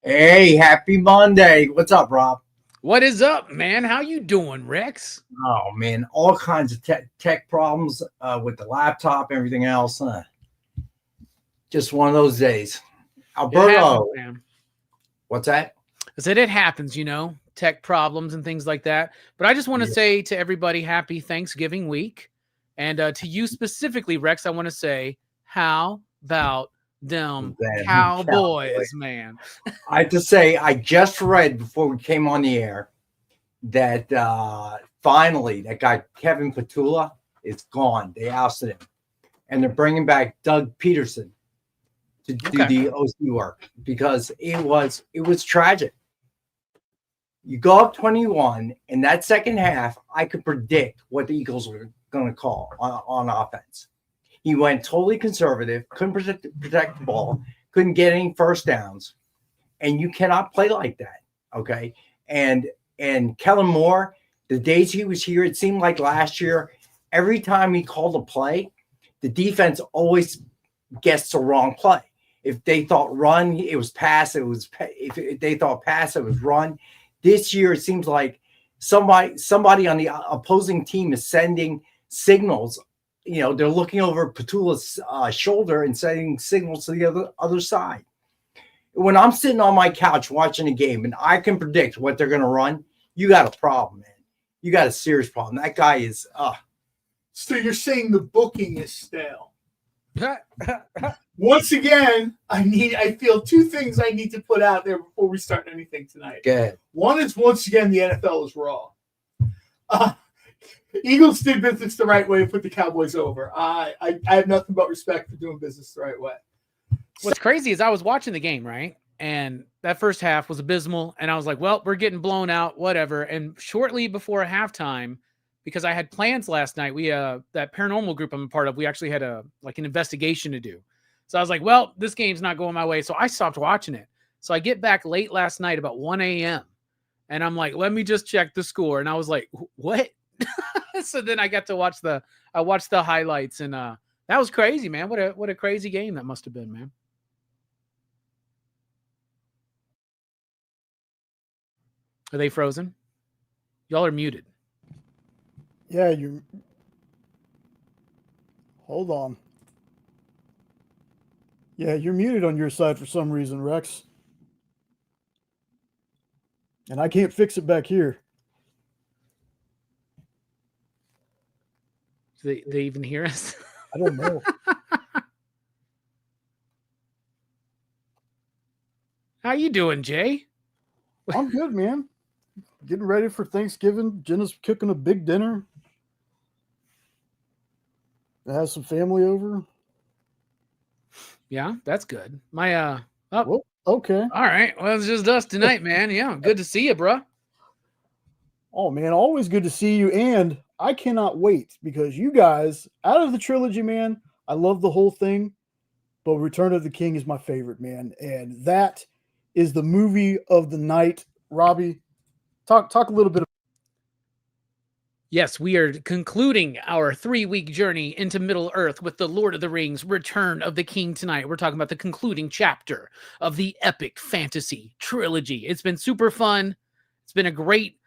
Hey, happy Monday. What's up, Rob? What is up, man? How you doing, Rex? Oh, man, all kinds of tech problems with the laptop, everything else. Just one of those days. It happens, Alberto, man. what's that? I said it happens, tech problems and things like that. But I just want to Yeah, say to everybody, happy Thanksgiving week. And to you specifically, Rex, I want to say, how about them then, Cowboy. Cowboys, man? I have to say, I just read before we came on the air that finally that guy, Kevin Petula, is gone. They ousted him. And they're bringing back Doug Peterson to do Okay. the OC work because it was tragic. You go up 21, in that second half, I could predict what the Eagles were going to call on offense. He went totally conservative, couldn't protect the ball, couldn't get any first downs, and you cannot play like that. Okay, and Kellen Moore, the days he was here, it seemed like last year, every time he called a play, the defense always gets the wrong play. If they thought run, it was pass. If they thought pass, it was run. This year, it seems like somebody on the opposing team is sending signals. They're looking over Petula's shoulder and sending signals to the other side. When I'm sitting on my couch watching a game and I can predict what they're going to run, you got a problem, man. You got a serious problem. That guy is. So you're saying the booking is stale? Once again, I feel two things I need to put out there before we start anything tonight. Good. One is, once again, the NFL is raw. Eagles did business the right way and put the Cowboys over. I have nothing but respect for doing business the right way. What's crazy is I was watching the game, right? And that first half was abysmal. And I was like, well, we're getting blown out, whatever. And shortly before halftime, because I had plans last night, we that paranormal group I'm a part of, we actually had an investigation to do. So I was like, well, this game's not going my way. So I stopped watching it. So I get back late last night about 1 a.m. And I'm like, let me just check the score. And I was like, what? So then I got to watch the highlights, and that was crazy, man. What a crazy game that must have been, man. Are they frozen? Y'all are muted. Yeah, you. Hold on. Yeah, you're muted on your side for some reason, Rex. And I can't fix it back here. Do they even hear us? I don't know. How you doing, Jay? I'm good, man. Getting ready for Thanksgiving. Jenna's cooking a big dinner. I have some family over. Yeah, that's good. My Well, okay. all right. Well, it's just us tonight, man. Yeah, good to see you, bro. Oh man, always good to see you. And I cannot wait because you guys, out of the trilogy, man, I love the whole thing. But Return of the King is my favorite, man. And that is the movie of the night. Robbie, talk a little bit. Yes, we are concluding our 3-week journey into Middle Earth with the Lord of the Rings Return of the King tonight. We're talking about the concluding chapter of the epic fantasy trilogy. It's been super fun. It's been a great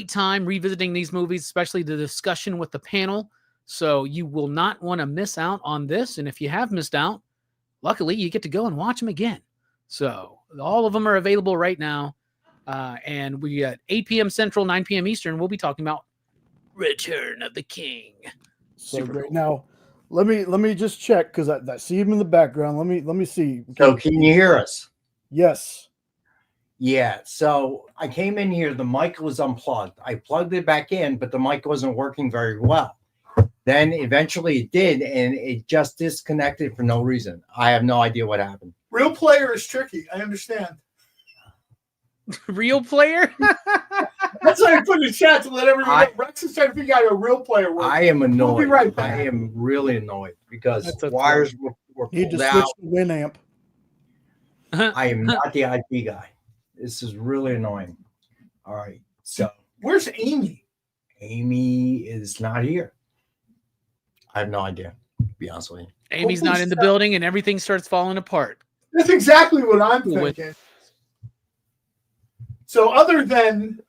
time revisiting these movies, especially the discussion with the panel. So you will not want to miss out on this. And if you have missed out, luckily you get to go and watch them again. So all of them are available right now. And we at 8 p.m. Central, 9 p.m. Eastern, we'll be talking about Return of the King. So great. Cool. Now, let me just check because I see him in the background. Let me see. So can you hear us? Yes. Yeah. So I came in here. The mic was unplugged. I plugged it back in, but the mic wasn't working very well. Then eventually it did, and it just disconnected for no reason. I have no idea what happened. Real player is tricky. I understand. Real player? That's why I put in the chat to let everyone know. Rex is trying to figure out a real player works. I am annoyed. We'll be right back. I am really annoyed because wires were Need pulled to out. switch the Winamp. I am not the IP guy. This is really annoying. All right. So where's Amy? Amy is not here. I have no idea, to be honest with you. Amy's not in the building and everything starts falling apart. That's exactly what I'm thinking. So other than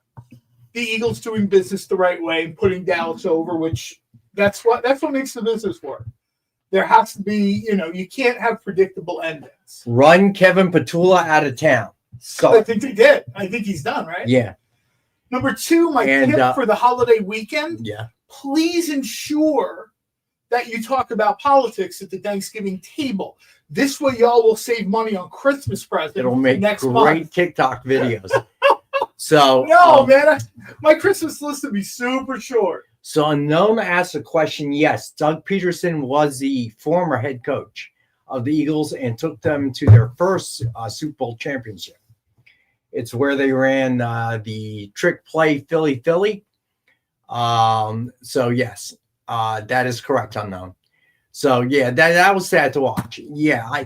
the Eagles doing business the right way and putting Dallas over, which that's what makes the business work. There has to be, you can't have predictable endings. Run Kevin Petula out of town. So I think they did. I think he's done, right? Yeah. Number 2, my tip for the holiday weekend. Yeah. Please ensure that you talk about politics at the Thanksgiving table. This way, y'all will save money on Christmas presents. It'll make next great month. TikTok videos. So No, man, my Christmas list would be super short. So Unknown asked a question. Yes, Doug Peterson was the former head coach of the Eagles and took them to their first Super Bowl championship. It's where they ran the trick play Philly. So yes, that is correct, Unknown. So yeah, that was sad to watch. Yeah,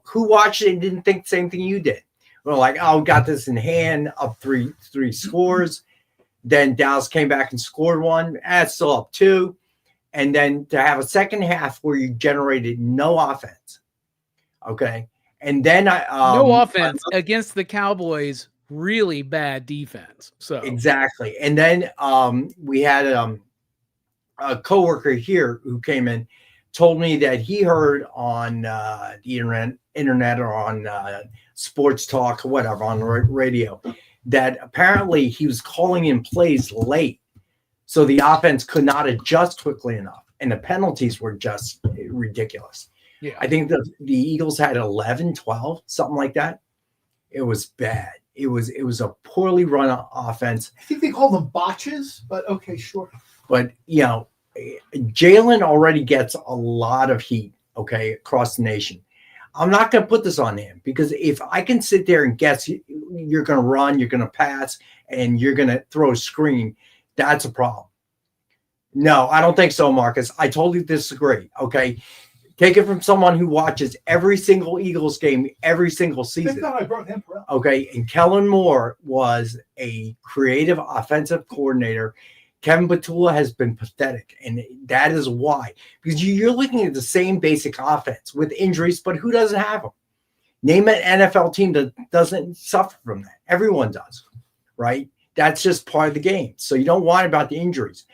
who watched it and didn't think the same thing you did? We're like, oh, got this in hand, up three scores. Then Dallas came back and scored one. It's still up 2. And then to have a second half where you generated no offense. Okay. And then no offense against the Cowboys, really bad defense. So exactly. And then we had a coworker here who came in, told me that he heard on the internet or on sports talk or whatever on radio that apparently he was calling in plays late, so the offense could not adjust quickly enough, and the penalties were just ridiculous. Yeah, I think the Eagles had 11, 12, something like that. It was bad. It was a poorly run offense. I think they call them botches, but okay, sure. But Jalen already gets a lot of heat, okay, across the nation. I'm not going to put this on him because if I can sit there and guess you're going to run, you're going to pass, and you're going to throw a screen, that's a problem. No, I don't think so, Marcus. I totally disagree. Okay. Take it from someone who watches every single Eagles game every single season. I brought him for okay. And Kellen Moore was a creative offensive coordinator. Kevin Petula has been pathetic, and that is why. Because you're looking at the same basic offense with injuries, but who doesn't have them? Name an NFL team that doesn't suffer from that. Everyone does, right? That's just part of the game. So you don't worry about the injuries.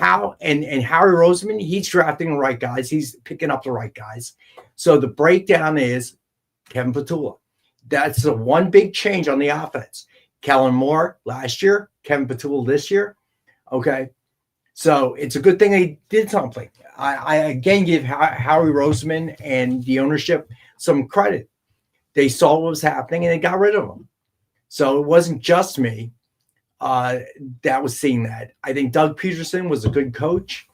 And Harry Roseman, he's drafting the right guys. He's picking up the right guys. So the breakdown is Kevin Petula. That's the one big change on the offense. Kellen Moore last year, Kevin Petula this year. Okay, so it's a good thing they did something. I again give Howie Roseman and the ownership some credit. They saw what was happening and they got rid of him. So it wasn't just me that was seeing that. I think Doug Peterson was a good coach.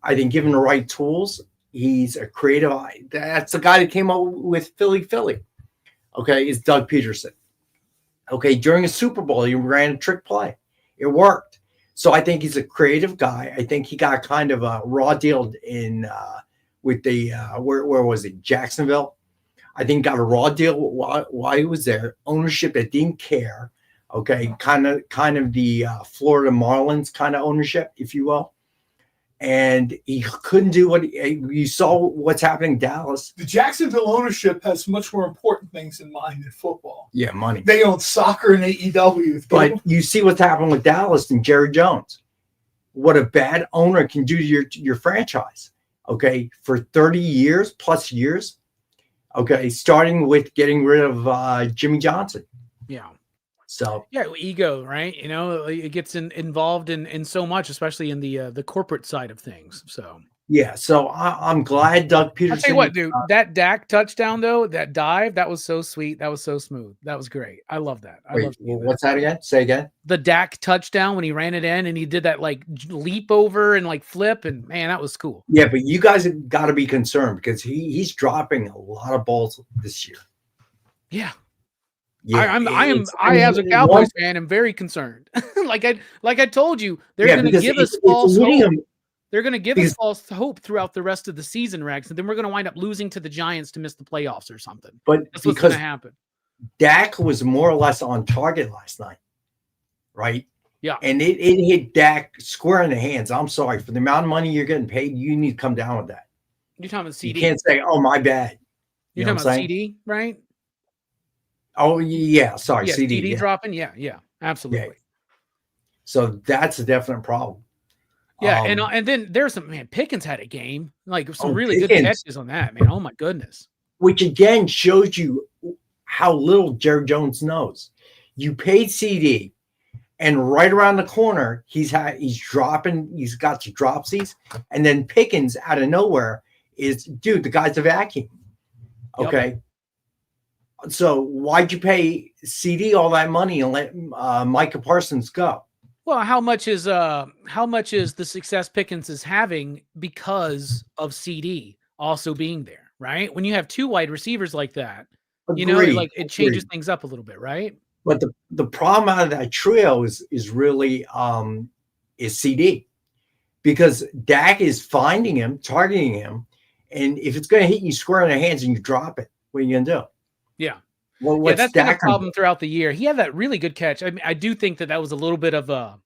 I think given the right tools, he's a creative. That's the guy that came up with Philly. Okay, is Doug Peterson. Okay, during a Super Bowl, he ran a trick play. It worked. So I think he's a creative guy. I think he got kind of a raw deal in with the where was it? Jacksonville. I think got a raw deal while he was there. Ownership that didn't care. Okay, kind of the Florida Marlins kind of ownership, if you will. And he couldn't do what you saw what's happening in Dallas. The Jacksonville ownership has much more important things in mind than football. Yeah, money. They own soccer and AEW. But you see what's happening with Dallas and Jerry Jones. What a bad owner can do to your franchise. Okay, for 30 years plus years. Okay, starting with getting rid of Jimmy Johnson. Yeah. So yeah, ego, right? It gets involved in so much, especially in the corporate side of things. So yeah, so I'm glad Doug Peterson. I'll tell you what, dude, that Dak touchdown though, that dive, that was so sweet, that was so smooth, that was great. I love that. What's that again? Say again. The Dak touchdown when he ran it in and he did that like leap over and like flip, and man, that was cool. Yeah, but you guys have got to be concerned because he's dropping a lot of balls this year. Yeah. Yeah, I as a Cowboys fan am very concerned. like I told you, they're going to give us false hope. They're going to give us false hope throughout the rest of the season, Rex, and then we're going to wind up losing to the Giants to miss the playoffs or something. But that's what's going to happen. Dak was more or less on target last night, right? Yeah, and it hit Dak square in the hands. I'm sorry for the amount of money you're getting paid. You need to come down with that. You're talking about CD. You can't say, "Oh, my bad." You're talking about CD, right? Oh yeah, sorry, yeah, CD dropping. Yeah. Absolutely. So that's a definite problem. Yeah, and then there's some Pickens had a game, like some really good Pickens. catches on that, man. Oh my goodness. Which again shows you how little Jerry Jones knows. You paid CD, and right around the corner, he's got the dropsies, and then Pickens out of nowhere is, dude, the guy's a vacuum. Okay. Yep. So why'd you pay CD all that money and let Micah Parsons go? Well, how much is the success Pickens is having because of CD also being there, right? When you have two wide receivers like that, it changes things up a little bit, right? But the problem out of that trio is really is CD, because Dak is finding him, targeting him, and if it's going to hit you square in the hands and you drop it, what are you going to do? Yeah. Well, that's been a problem throughout the year. He had that really good catch. I mean, I do think that was a little bit of a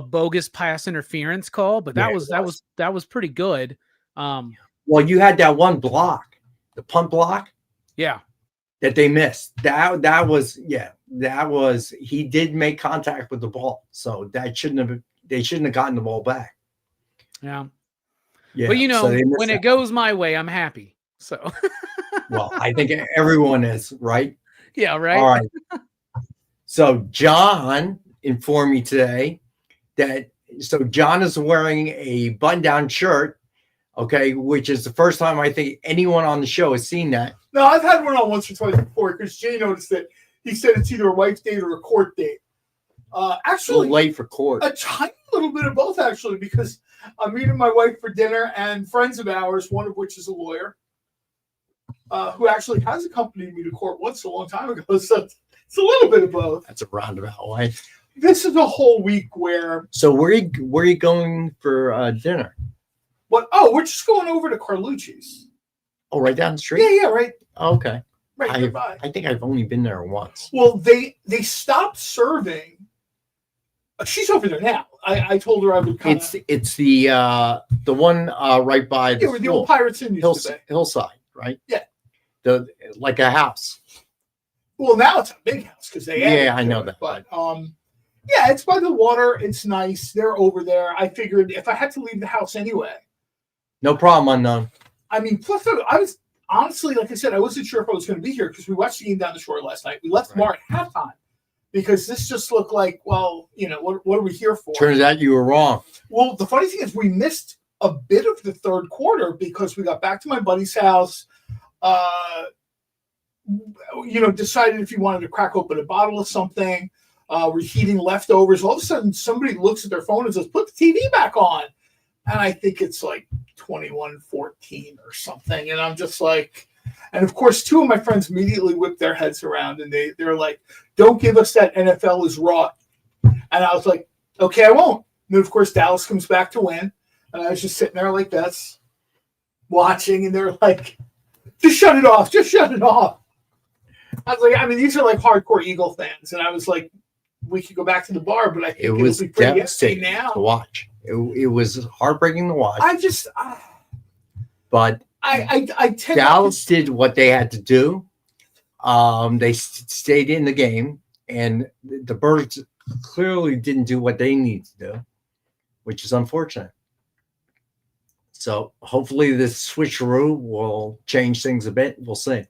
bogus pass interference call, but that was pretty good. Well, you had that one block, the punt block. Yeah. That they missed. That was he did make contact with the ball. So they shouldn't have gotten the ball back. Yeah. Yeah. But when it goes my way, I'm happy. So well, I think everyone is, right? Yeah, right. All right. So John informed me today that John is wearing a button-down shirt, okay, which is the first time I think anyone on the show has seen that. No, I've had one on once or twice before because Jay noticed that he said it's either a wife's date or a court date. Actually, late for court. A tiny little bit of both, actually, because I'm meeting my wife for dinner and friends of ours, one of which is a lawyer, who actually has accompanied me to court once a long time ago. So it's a little bit of both. That's a roundabout way. This is a whole week where. So where are you going for dinner? What? Oh, we're just going over to Carlucci's. Oh, right down the street? Yeah, right. Oh, okay. Right nearby. I think I've only been there once. Well, they stopped serving. She's over there now. I told her I would come. It's the one right by where the old Pirates Inn used to be. Hillside, right? Yeah. Like a house. Well, now it's a big house because they added. Yeah, I know that. But yeah, it's by the water. It's nice. They're over there. I figured if I had to leave the house anyway. No problem, unknown. I mean, plus I was honestly, like I said, I wasn't sure if I was going to be here because we watched the game down the shore last night. We left Mar at halftime because this just looked like, well, what are we here for? Turns out you were wrong. Well, the funny thing is we missed a bit of the third quarter because we got back to my buddy's house. Decided if you wanted to crack open a bottle of something, reheating leftovers. All of a sudden, somebody looks at their phone and says, "Put the TV back on." And I think it's like 21-14 or something. And I'm just like, and of course, two of my friends immediately whipped their heads around and they're like, "Don't give us that NFL is raw." And I was like, "Okay, I won't." And then, of course, Dallas comes back to win. And I was just sitting there like this, watching. And they're like, "Just shut it off. Just shut it off." I was like, I mean, these are like hardcore Eagle fans. And I was like, we could go back to the bar, but I think it was be pretty devastating now to watch. It was heartbreaking to watch. But Dallas did what they had to do. They stayed in the game, and the Birds clearly didn't do what they need to do, which is unfortunate. So hopefully this switcheroo will change things a bit. We'll see.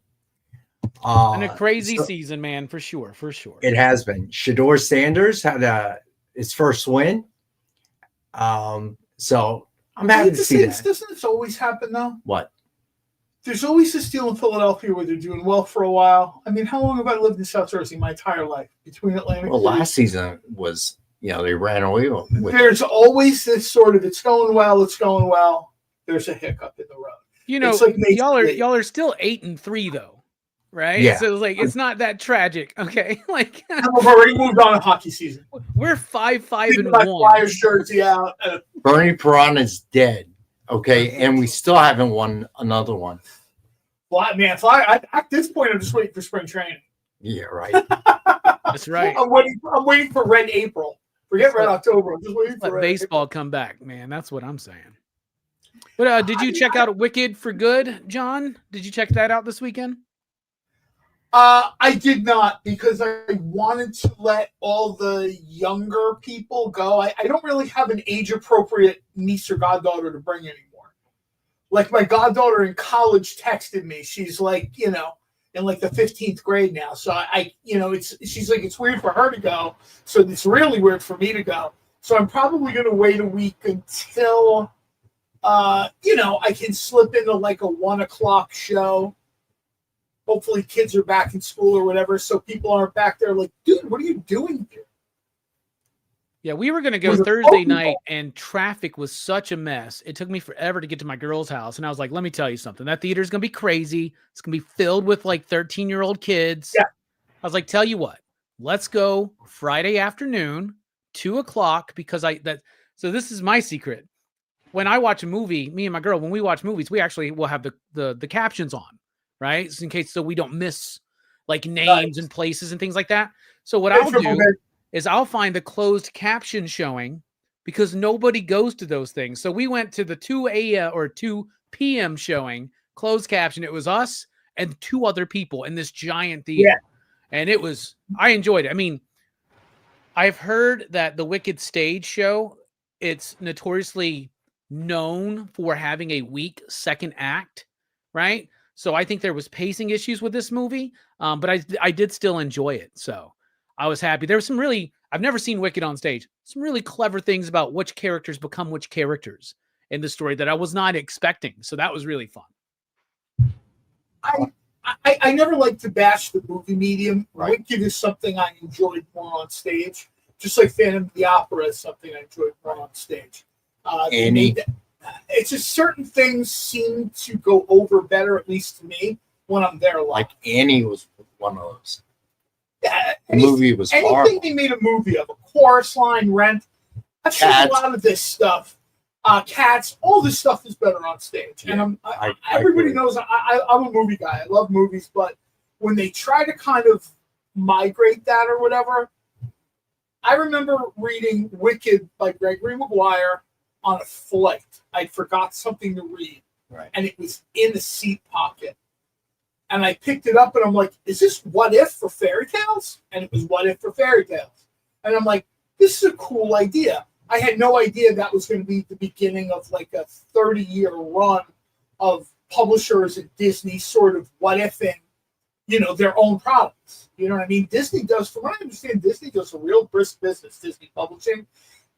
And a crazy season, man, for sure. It has been. Shedeur Sanders had his first win. So I'm happy to see that. Doesn't this always happen, though? What? There's always this deal in Philadelphia where they're doing well for a while. I mean, how long have I lived in South Jersey? My entire life between Atlantic. Well, last season was, they ran away with There's always this sort of it's going well. There's a hiccup in the road. It's like y'all are still 8-3 though. Right? Yeah. So it's not that tragic. Okay. Like we've already moved on to hockey season. We're 5-5-1. Flyers jersey out. Bernie Piranha's dead. Okay. And we still haven't won another one. Well, man, at this point I'm just waiting for spring training. Yeah, right. That's right. I'm waiting for Red April. Forget Red October. I'm just waiting for Red baseball April. Come back, man. That's what I'm saying. But did you check out Wicked for Good, John? Did you check that out this weekend? I did not, because I wanted to let all the younger people go. I don't really have an age-appropriate niece or goddaughter to bring anymore. Like, my goddaughter in college texted me. She's like, in like the 15th grade now. So she's like, it's weird for her to go. So it's really weird for me to go. So I'm probably going to wait a week until, I can slip into like a 1:00 show. Hopefully kids are back in school or whatever, so people aren't back there like, dude, what are you doing here? Yeah, we were going to go Thursday night, and traffic was such a mess. It took me forever to get to my girl's house, and I was like, let me tell you something. That theater's going to be crazy. It's going to be filled with like 13-year-old kids. Yeah. I was like, tell you what, let's go Friday afternoon, 2:00, because so this is my secret. When I watch a movie, me and my girl, when we watch movies, we actually will have the captions on. Right? So in case we don't miss like names and places and things like that. So what I'll do is I'll find the closed caption showing, because nobody goes to those things. So we went to the 2 a.m. or 2 p.m. showing, closed caption. It was us and 2 other people in this giant theater. Yeah. And I enjoyed it. I mean, I've heard that the Wicked stage show, it's notoriously known for having a weak second act, right? So I think there was pacing issues with this movie, but I did still enjoy it. So I was happy. There was I've never seen Wicked on stage. Some really clever things about which characters become which characters in the story that I was not expecting. So that was really fun. I never like to bash the movie medium. Right. Wicked is something I enjoyed more on stage, just like Phantom of the Opera is something I enjoyed more on stage. It's just certain things seem to go over better, at least to me, when I'm there live. Like Annie was one of those. Yeah, the movie was anything horrible. They made a movie of, a chorus line, Rent. I've seen a lot of this stuff. Cats, all this stuff is better on stage. Yeah, and everybody knows I'm a movie guy. I love movies, but when they try to kind of migrate that or whatever, I remember reading Wicked by Gregory Maguire on a flight. I forgot something to read, right, and it was in the seat pocket. And I picked it up, and I'm like, is this What If for fairy tales? And it was What If for fairy tales. And I'm like, this is a cool idea. I had no idea that was going to be the beginning of like a 30-year run of publishers at Disney sort of what-ifing, their own products. You know what I mean? Disney does, from what I understand, Disney does a real brisk business, Disney Publishing,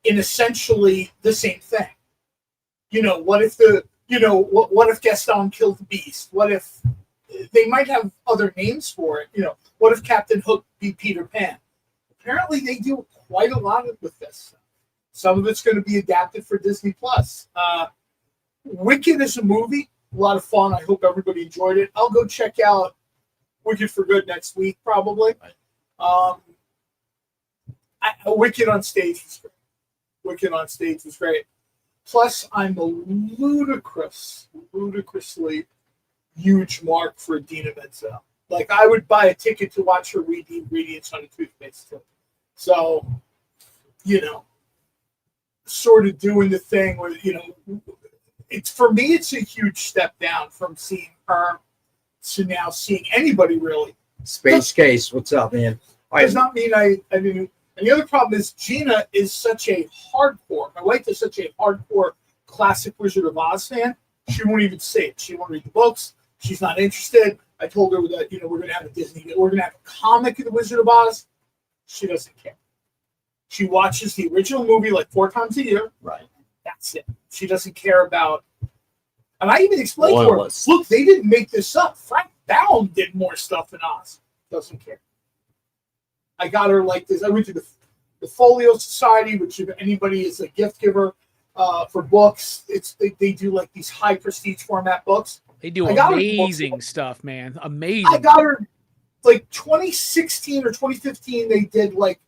in essentially the same thing. What if what if Gaston killed the Beast? What if they might have other names for it? What if Captain Hook beat Peter Pan? Apparently, they do quite a lot with this. Some of it's going to be adapted for Disney Plus. Wicked is a movie, a lot of fun. I hope everybody enjoyed it. I'll go check out Wicked for Good next week, probably. Wicked on stage was great. Wicked on stage was great. Plus, I'm a ludicrously huge mark for Idina Menzel. Like, I would buy a ticket to watch her read the ingredients on a toothpaste tube. So, sort of doing the thing where, it's, for me, it's a huge step down from seeing her to now seeing anybody, really. Space Case, what's up, man? Does not mean I mean, and the other problem is Gina is such a hardcore, my wife is such a hardcore classic Wizard of Oz fan. She won't even say it. She won't read the books. She's not interested. I told her that, we're going to have we're going to have a comic of the Wizard of Oz. She doesn't care. She watches the original movie like 4 times a year. Right. That's it. She doesn't care about. And I even explained to her, look, they didn't make this up. Frank Baum did more stuff than Oz. Doesn't care. I got her like this. I went to the Folio Society, which if anybody is a gift giver for books, they do like these high prestige format books. They do amazing stuff, man. Amazing. I got her like 2016 or 2015. They did like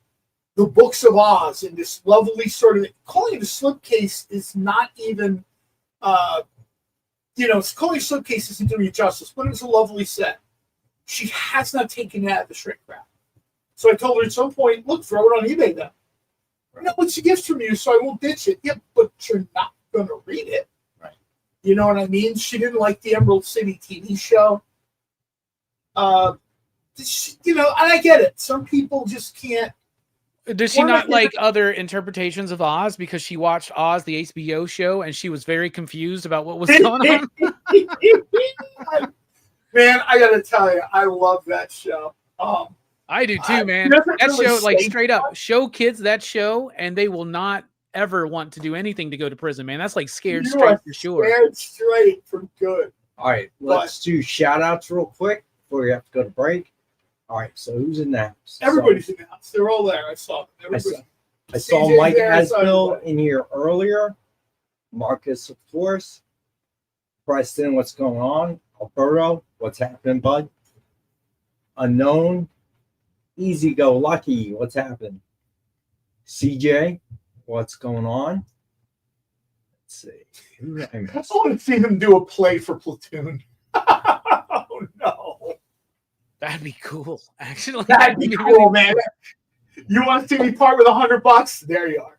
the Books of Oz in this lovely sort of, calling it a slipcase is not even, calling it a slipcase isn't doing it justice, but it's a lovely set. She has not taken it out of the shrink wrap. So I told her at some point, look, throw it on eBay then. No, it's a gift from you, so I won't ditch it. Yeah, but you're not going to read it. Right. You know what I mean? She didn't like the Emerald City TV show. You know, and I get it. Some people just can't. Does she not like other interpretations of Oz because she watched Oz, the HBO show, and she was very confused about what was going on? Man, I gotta tell you, I love that show. I do too, man. That show, like straight up, show kids that show, and they will not ever want to do anything to go to prison, man. That's like scared straight for sure. Scared straight for good. All right, let's do shout outs real quick before we have to go to break. All right, so who's in the house? Everybody's in the house. They're all there. I saw them. I saw Mike Asbill in here earlier. Marcus, of course. Preston, what's going on? Alberto, what's happening, bud? Unknown. Easy Go Lucky, what's happening? CJ, what's going on? Let's see. Who did I miss? I want to see them do a play for Platoon. Oh, no. That'd be cool, actually. That'd be cool, man. You want to see me part with $100? There you are.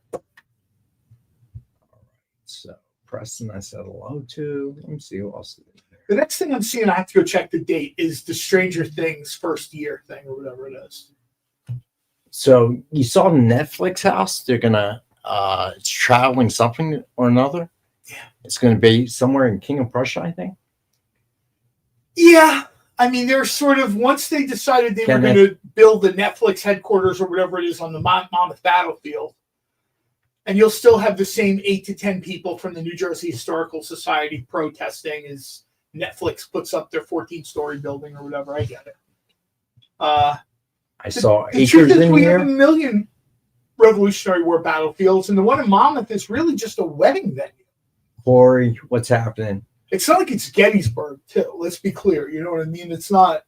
So, Preston, I said hello to. Let me see who else is there. The next thing I'm seeing, I have to go check the date, is the Stranger Things first year thing or whatever it is. So, you saw the Netflix house? They're going to, it's traveling something or another. Yeah. It's going to be somewhere in King of Prussia, I think. Yeah. I mean, they're sort of, once they decided they were going to build the Netflix headquarters or whatever it is on the Monmouth battlefield, and you'll still have the same 8 to 10 people from the New Jersey Historical Society protesting as Netflix puts up their 14-story building or whatever. I get it. I saw the Acres in we here. have 1 million Revolutionary War battlefields, and the one in Monmouth is really just a wedding venue. Corey, what's happening? It's not like it's Gettysburg, too. Let's be clear. You know what I mean? It's not.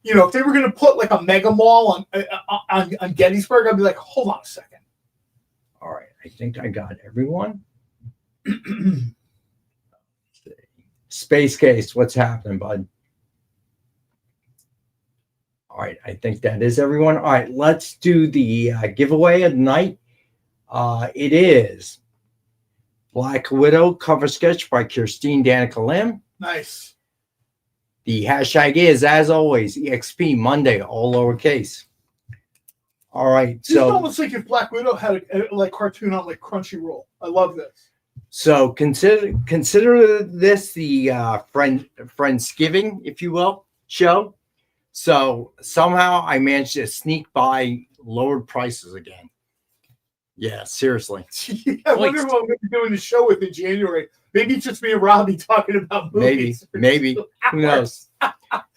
You know, if they were going to put like a mega mall on Gettysburg, I'd be like, hold on a second. All right, I think I got everyone. Space Case, what's happening, bud? All right, I think that is everyone. All right, let's do the giveaway of the night. It is Black Widow cover sketch by Kirstine Danica Lim. Nice. The hashtag is, as always, EXP Monday, all lowercase. All right, It's almost like if Black Widow had a like cartoon on like Crunchyroll. I love this. So consider this the Friendsgiving, if you will, show. So somehow I managed to sneak by lowered prices again. Yeah, seriously. Yeah, I wonder who I'm going to be doing the show with in January. Maybe it's just me and Robbie talking about movies. Maybe. Who knows?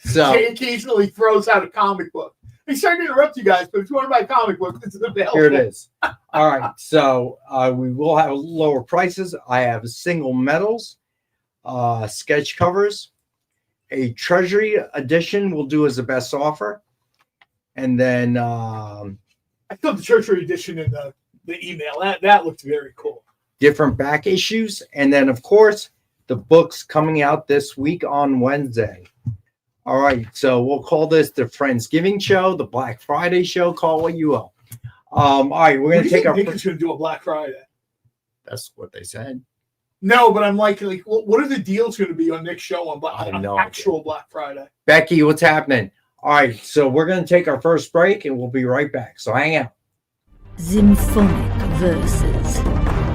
So he occasionally throws out a comic book. I'm sorry to interrupt you guys, but if you want to buy a comic book, this is available. here it is. All right. So we will have lower prices. I have single medals, sketch covers, a treasury edition we'll do as the best offer. And then I thought the treasury edition in the email. That looked very cool. different back issues. And then, of course, the books coming out this week on Wednesday. All right, so we'll call this the Friendsgiving show, the Black Friday show. Call what you will. All right, we're going to take our. Nick is going to do a Black Friday. That's what they said. No, but I'm like, what are the deals going to be on Nick's show on actual Black Friday? Becky, what's happening? All right, so we're going to take our first break, and we'll be right back. So hang out. Symphonic verses,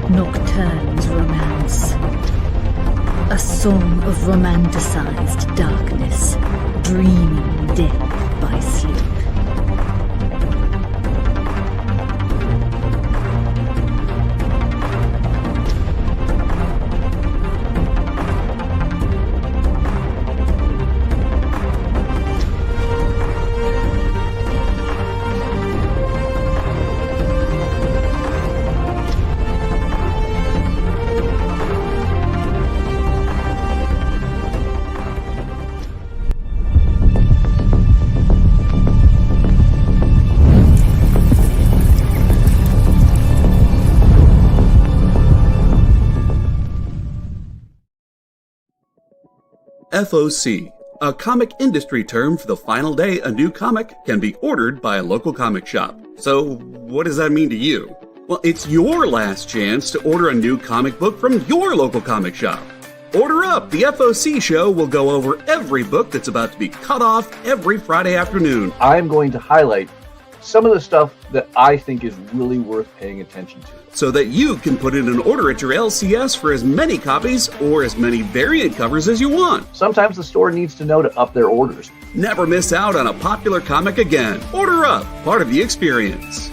Nocturne's romance. A song of romanticized darkness, dreaming death by sleep. FOC, a comic industry term for the final day a new comic can be ordered by a local comic shop. So, what does that mean to you? Well, it's your last chance to order a new comic book from your local comic shop. Order up! The FOC show will go over every book that's about to be cut off every Friday afternoon. I'm going to highlight some of the stuff that I think is really worth paying attention to, so that you can put in an order at your LCS for as many copies or as many variant covers as you want. Sometimes the store needs to know to up their orders. Never miss out on a popular comic again. Order up, part of the experience.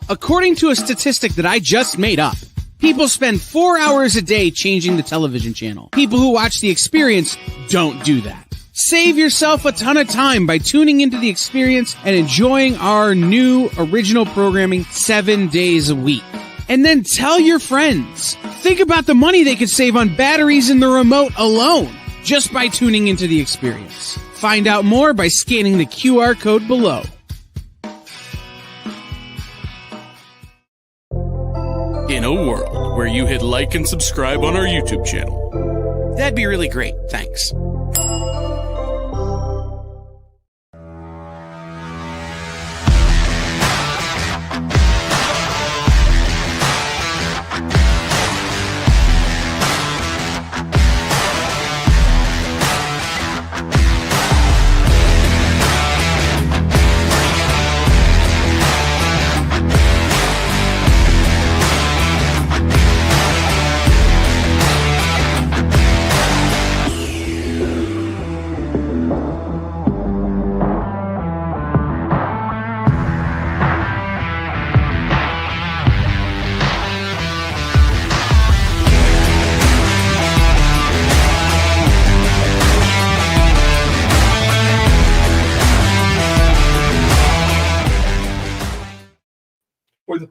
According to a statistic that I just made up, people spend 4 hours a day changing the television channel. People who watch The Experience don't do that. Save yourself a ton of time by tuning into The Experience and enjoying our new original programming 7 days a week. And then tell your friends. Think about the money they could save on batteries in the remote alone just by tuning into The Experience. Find out more by scanning the QR code below. In a world where you hit like and subscribe on our YouTube channel, That'd be really great. Thanks.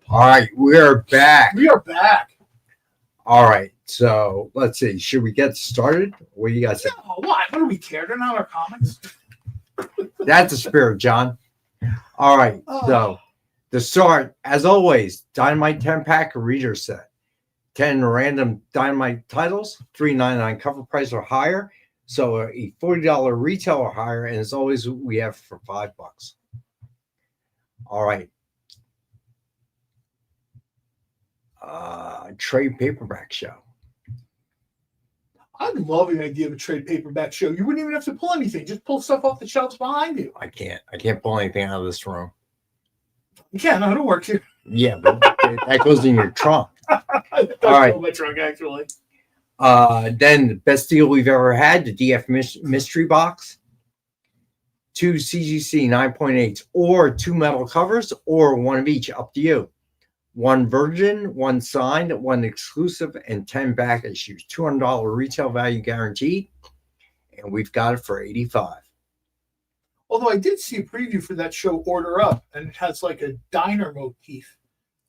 All right, we are back. We are back. All right, so let's see. Should we get started? What do you guys think? No, what? What do we care? They're not our comics. That's the spirit, John. All right, so to start, as always, Dynamite 10-pack reader set. 10 random Dynamite titles, $3.99 cover price or higher. So a $40 retail or higher, and as always, we have for $5. All right. Trade paperback show. I love the idea of a trade paperback show. You wouldn't even have to pull anything. Just pull stuff off the shelves behind you. I can't pull anything out of this room. You can't know how to work here. Yeah, but that goes in your trunk. All right. My trunk, actually. Then the best deal we've ever had, the DF mystery box. 2 CGC 9.8s or 2 metal covers or one of each, up to you. 1 virgin, 1 signed, 1 exclusive, and 10 back issues. $200 retail value guaranteed, and we've got it for $85. Although I did see a preview for that show, Order Up, and it has like a diner motif.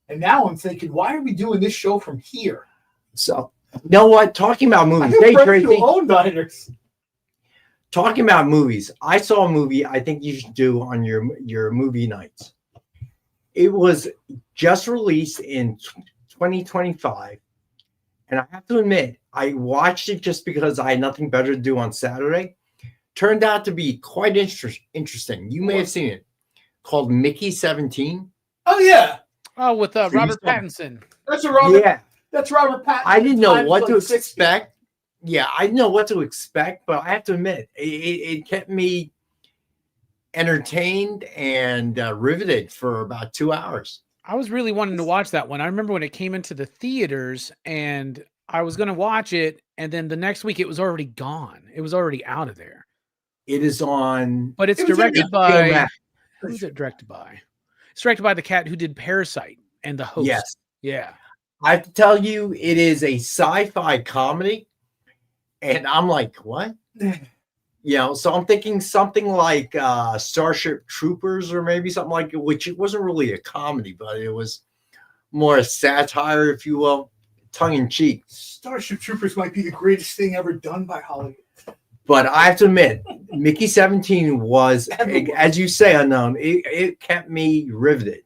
And now I'm thinking, why are we doing this show from here? So, you know what? Talking about movies, I hey, have Tracy. friends who own diners. Talking about movies, I saw a movie I think you should do on your movie nights. It was just released in 2025. And I have to admit, I watched it just because I had nothing better to do on Saturday. Turned out to be quite interesting. You may have seen it. Called Mickey 17. Oh, yeah. Oh, with Robert Pattinson. That's a Robert. Yeah. That's Robert Pattinson. I didn't know Times what to like 60. expect. Yeah, I didn't know what to expect, but I have to admit, it kept me entertained and riveted for about 2 hours. I was really wanting to watch that one. I remember when it came into the theaters and I was going to watch it. And then the next week it was already gone. It was already out of there. It is on. But it's It was directed in by. Who's it directed by? It's directed by the cat who did Parasite and the host. Yes. Yeah. I have to tell you, it is a sci-fi comedy. And I'm like, what? You know, so I'm thinking something like Starship Troopers or maybe something like it, which it wasn't really a comedy, but it was more a satire, if you will, tongue in cheek. Starship Troopers might be the greatest thing ever done by Hollywood. But I have to admit, Mickey 17 was, as you say, unknown. It kept me riveted.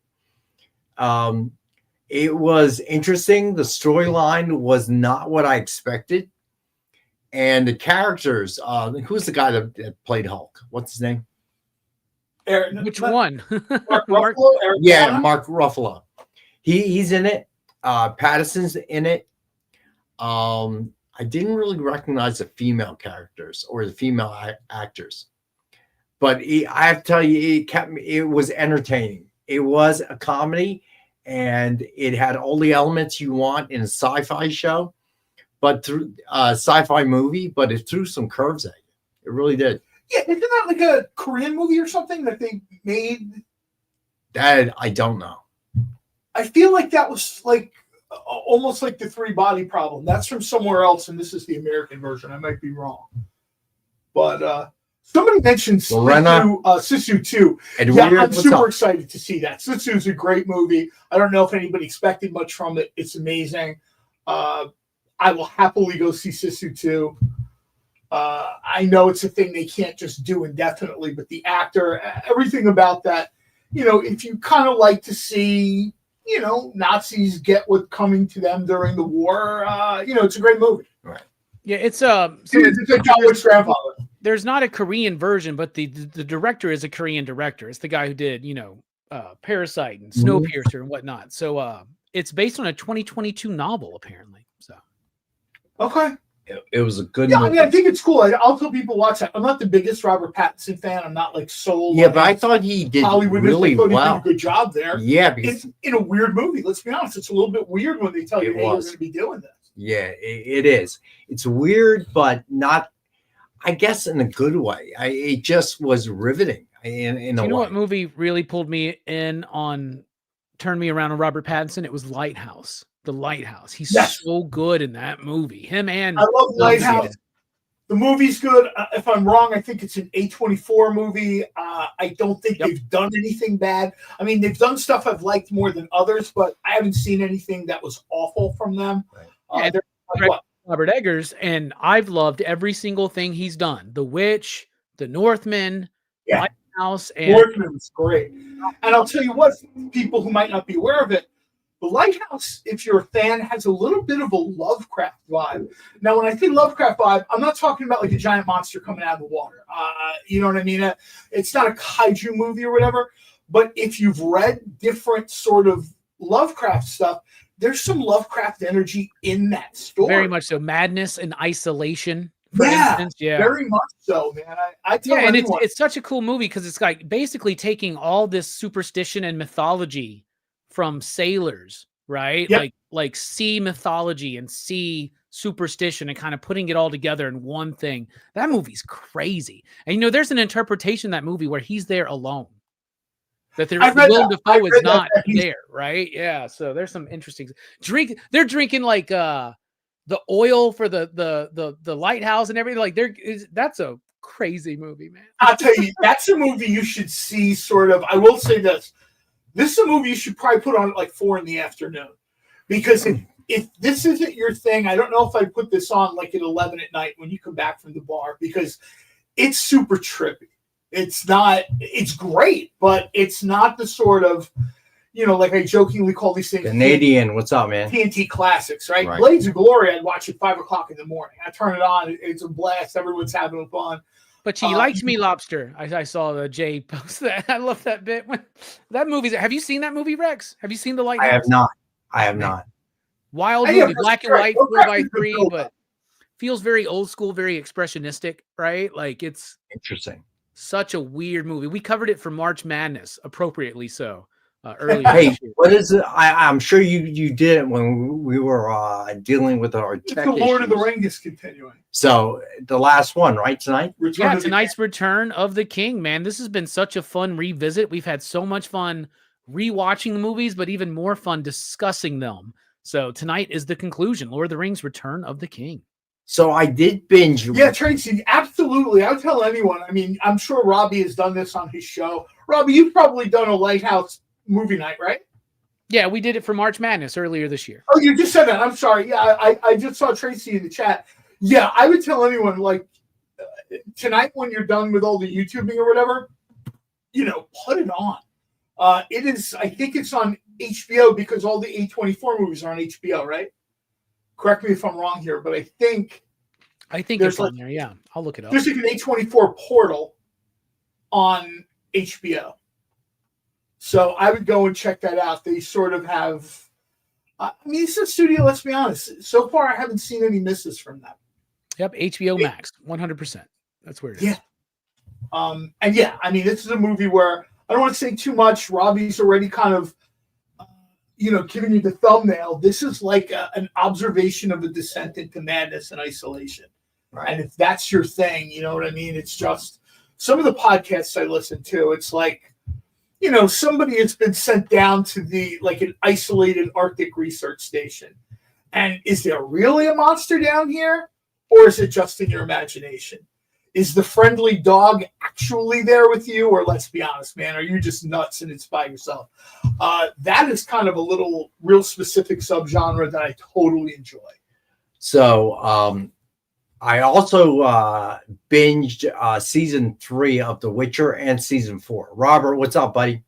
It was interesting. The storyline was not what I expected. And the characters, who's the guy that played Hulk? What's his name? Which one? Mark Ruffalo? Eric Yeah, Bana? Mark Ruffalo. He's in it. Pattinson's in it. I I didn't really recognize the female characters or the female actors. But I have to tell you, it was entertaining. It was a comedy, and it had all the elements you want in a sci-fi show, but through a sci-fi movie, but it threw some curves at you. It really did. Yeah, isn't that like a Korean movie or something that they made? That I don't know. I feel like that was like almost like the Three Body Problem. That's from somewhere else, and this is the American version. I might be wrong. But somebody mentioned Sisu 2. Yeah, I'm super excited to see that. Sisu is a great movie. I don't know if anybody expected much from it. It's amazing. I will happily go see Sisu 2. I know it's a thing they can't just do indefinitely, but the actor, everything about that, if you kind of like to see, Nazis get what's coming to them during the war, it's a great movie. Right. Yeah, it's grandfather. There's not a Korean version, but the director is a Korean director. It's the guy who did, Parasite and Snowpiercer and whatnot. So it's based on a 2022 novel, apparently. So okay. It was a good movie. movie. I mean, I think it's cool. I'll tell people watch that. I'm not the biggest Robert Pattinson fan. I'm not like sold. Yeah, but I thought he did Hollywood really well. He did a good job there. Yeah, because it's in a weird movie. Let's be honest. It's a little bit weird when they tell you, hey, you're going to be doing this. Yeah, it is. It's weird, but not, I guess, in a good way. It just was riveting in a way. You know what movie really pulled me in on, turned me around on Robert Pattinson? It was Lighthouse. The Lighthouse. He's so good in that movie. Him and I love Lighthouse. The movie's good. If I'm wrong, I think it's an A24 movie. I don't think they've done anything bad. I mean, they've done stuff I've liked more than others, but I haven't seen anything that was awful from them. Right. Robert Eggers, and I've loved every single thing he's done. The Witch, The Northman, Lighthouse, and Northman's great. And I'll tell you what, people who might not be aware of it, The Lighthouse, if you're a fan, has a little bit of a Lovecraft vibe. Now, when I say Lovecraft vibe, I'm not talking about like a giant monster coming out of the water. You know what I mean? It's not a kaiju movie or whatever. But if you've read different sort of Lovecraft stuff, there's some Lovecraft energy in that story. Very much so. Madness and isolation. For instance. Yeah, very much so, man. I tell and anyone. it's such a cool movie because it's like basically taking all this superstition and mythology from sailors, right? Yep. Like sea mythology and sea superstition and kind of putting it all together in one thing. That movie's crazy. And there's an interpretation of that movie where he's there alone. That Willem Dafoe is not there, right? Yeah. So there's some interesting they're drinking like the oil for the lighthouse and everything. Like that's a crazy movie, man. I'll tell you, that's a movie you should see sort of. I will say this. This is a movie you should probably put on at like 4 p.m. Because if this isn't your thing, I don't know if I'd put this on like at 11 at night when you come back from the bar, because it's super trippy. It's great, but it's not the sort of, like I jokingly call these things Canadian. What's up, man? TNT classics, right? Blades of Glory, I'd watch at 5 o'clock in the morning. I turn it on. It's a blast. Everyone's having fun. But she likes me, Lobster. I saw Jay post that. I love that bit. That movie. Have you seen that movie, Rex? Have you seen The Lighthouse? I have not. Wild movie, black and white, 4x3, but feels very old school, very expressionistic, right? Like it's interesting. Such a weird movie. We covered it for March Madness, appropriately so. Earlier. Hey, what is it? I'm sure you did it when we were dealing with our tech The Lord issues. of the Rings is continuing. So the last one, right, tonight? Tonight's Return of the King, man. This has been such a fun revisit. We've had so much fun rewatching the movies, but even more fun discussing them. So tonight is the conclusion. Lord of the Rings, Return of the King. So I did binge. Yeah, Tracy, absolutely. I would tell anyone. I mean, I'm sure Robbie has done this on his show. Robbie, you've probably done a Lighthouse movie night, right? Yeah, we did it for March Madness earlier this year. Oh, you just said that. I'm sorry. Yeah, I just saw Tracy in the chat. Yeah, I would tell anyone, like, tonight when you're done with all the YouTubing or whatever, put it on. It is, I think it's on HBO because all the A24 movies are on HBO, right? Correct me if I'm wrong here, but I think it's on there. Yeah, I'll look it up. There's like an A24 portal on HBO. So I would go and check that out. They sort of have I mean, it's a studio. Let's be honest. So far, I haven't seen any misses from them. Yep, HBO Max, 100%. That's where it is. Yeah. And yeah, I mean, this is a movie where I don't want to say too much. Robbie's already kind of, giving you the thumbnail. This is like an observation of a descent into madness and isolation. Right. And if that's your thing, you know what I mean? It's just some of the podcasts I listen to, it's like, somebody has been sent down to an isolated Arctic research station. And is there really a monster down here? Or is it just in your imagination? Is the friendly dog actually there with you? Or let's be honest, man, are you just nuts and it's by yourself? That is kind of a little real specific subgenre that I totally enjoy. So I also binged season 3 of The Witcher and season 4. Robert, what's up, buddy?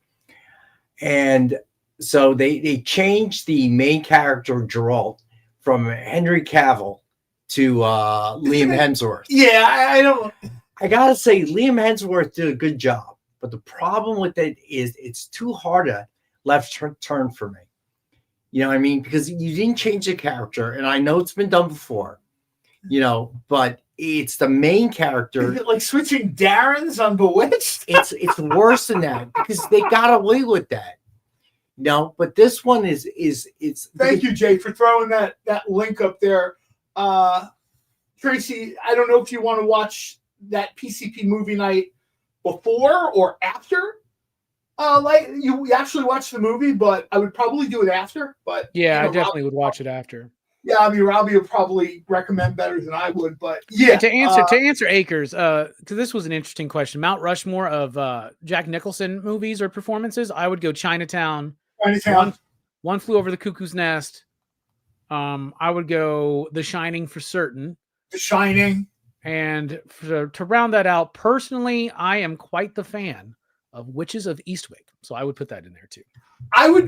And so they changed the main character, Geralt, from Henry Cavill to Liam Hemsworth. Yeah, I gotta say, Liam Hemsworth did a good job, but the problem with it is it's too hard a left turn for me. You know what I mean? Because you didn't change the character, and I know it's been done before. But it's the main character. Is it like switching Darrens on Bewitched? It's worse than that because they got away with that. But this one is Thank you, Jay, for throwing that link up there. Tracy, I don't know if you want to watch that PCP movie night before or after. You actually watch the movie, but I would probably do it after. But yeah, I definitely would watch it after. Yeah, I mean, Robbie would probably recommend better than I would, but yeah. To answer Akers, because this was an interesting question. Mount Rushmore of Jack Nicholson movies or performances, I would go Chinatown. One Flew Over the Cuckoo's Nest. I would go The Shining for certain. The Shining. And to round that out, personally, I am quite the fan of Witches of Eastwick, so I would put that in there too.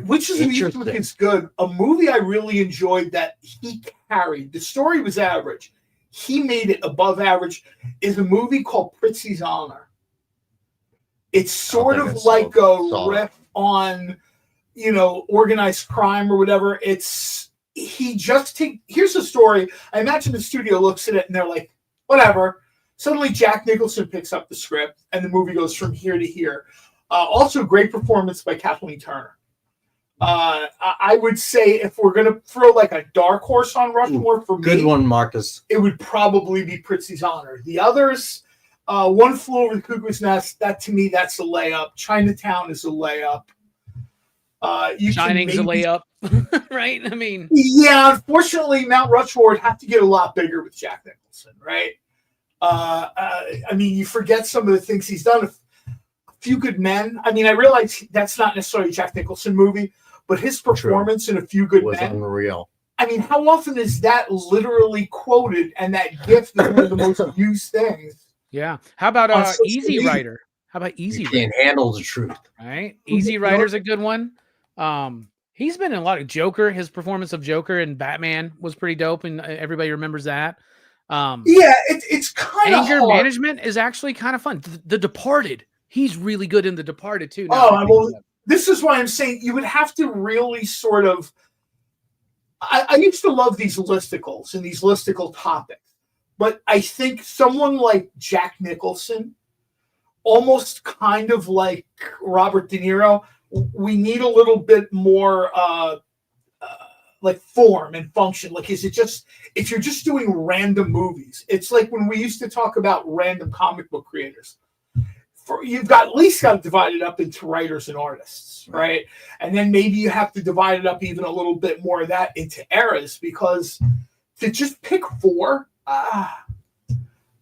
Witches of Eastwick is good. A movie I really enjoyed that he carried. The story was average. He made it above average. Is a movie called Pritzi's Honor. It's sort of like a riff on, organized crime or whatever. Here's the story. I imagine the studio looks at it and they're like, whatever. Suddenly Jack Nicholson picks up the script and the movie goes from here to here. Also great performance by Kathleen Turner. I would say if we're going to throw like a dark horse on Rushmore for me. Good one, Marcus. It would probably be Pritzi's Honor. The others, One Flew Over the Cuckoo's Nest, to me, that's a layup. Chinatown is a layup. Shining's a layup, right? I mean. Yeah, unfortunately, Mount Rushmore would have to get a lot bigger with Jack Nicholson, right? I mean, you forget some of the things he's done. A Few Good Men. I mean, I realize that's not necessarily a Jack Nicholson movie, but his performance in A Few Good was Men. Unreal. I mean, how often is that literally quoted? And that gift is one of the most used things. Yeah. How about Easy Rider? How about Easy Rider? Can't handle the truth. Right. Easy Rider's a good one. He's been in a lot of Joker. His performance of Joker and Batman was pretty dope, and everybody remembers that. It's kind of Anger Management is actually kind of fun. The Departed. He's really good in The Departed too. This is why I'm saying you would have to really sort of. I used to love these listicles and these listicle topics, but I think someone like Jack Nicholson, almost kind of like Robert De Niro, we need a little bit more like form and function. Like, is it just, if you're just doing random movies, it's like when we used to talk about random comic book creators. You've got at least got to divide it up into writers and artists, right? And then maybe you have to divide it up even a little bit more of that into eras, because to just pick four, that,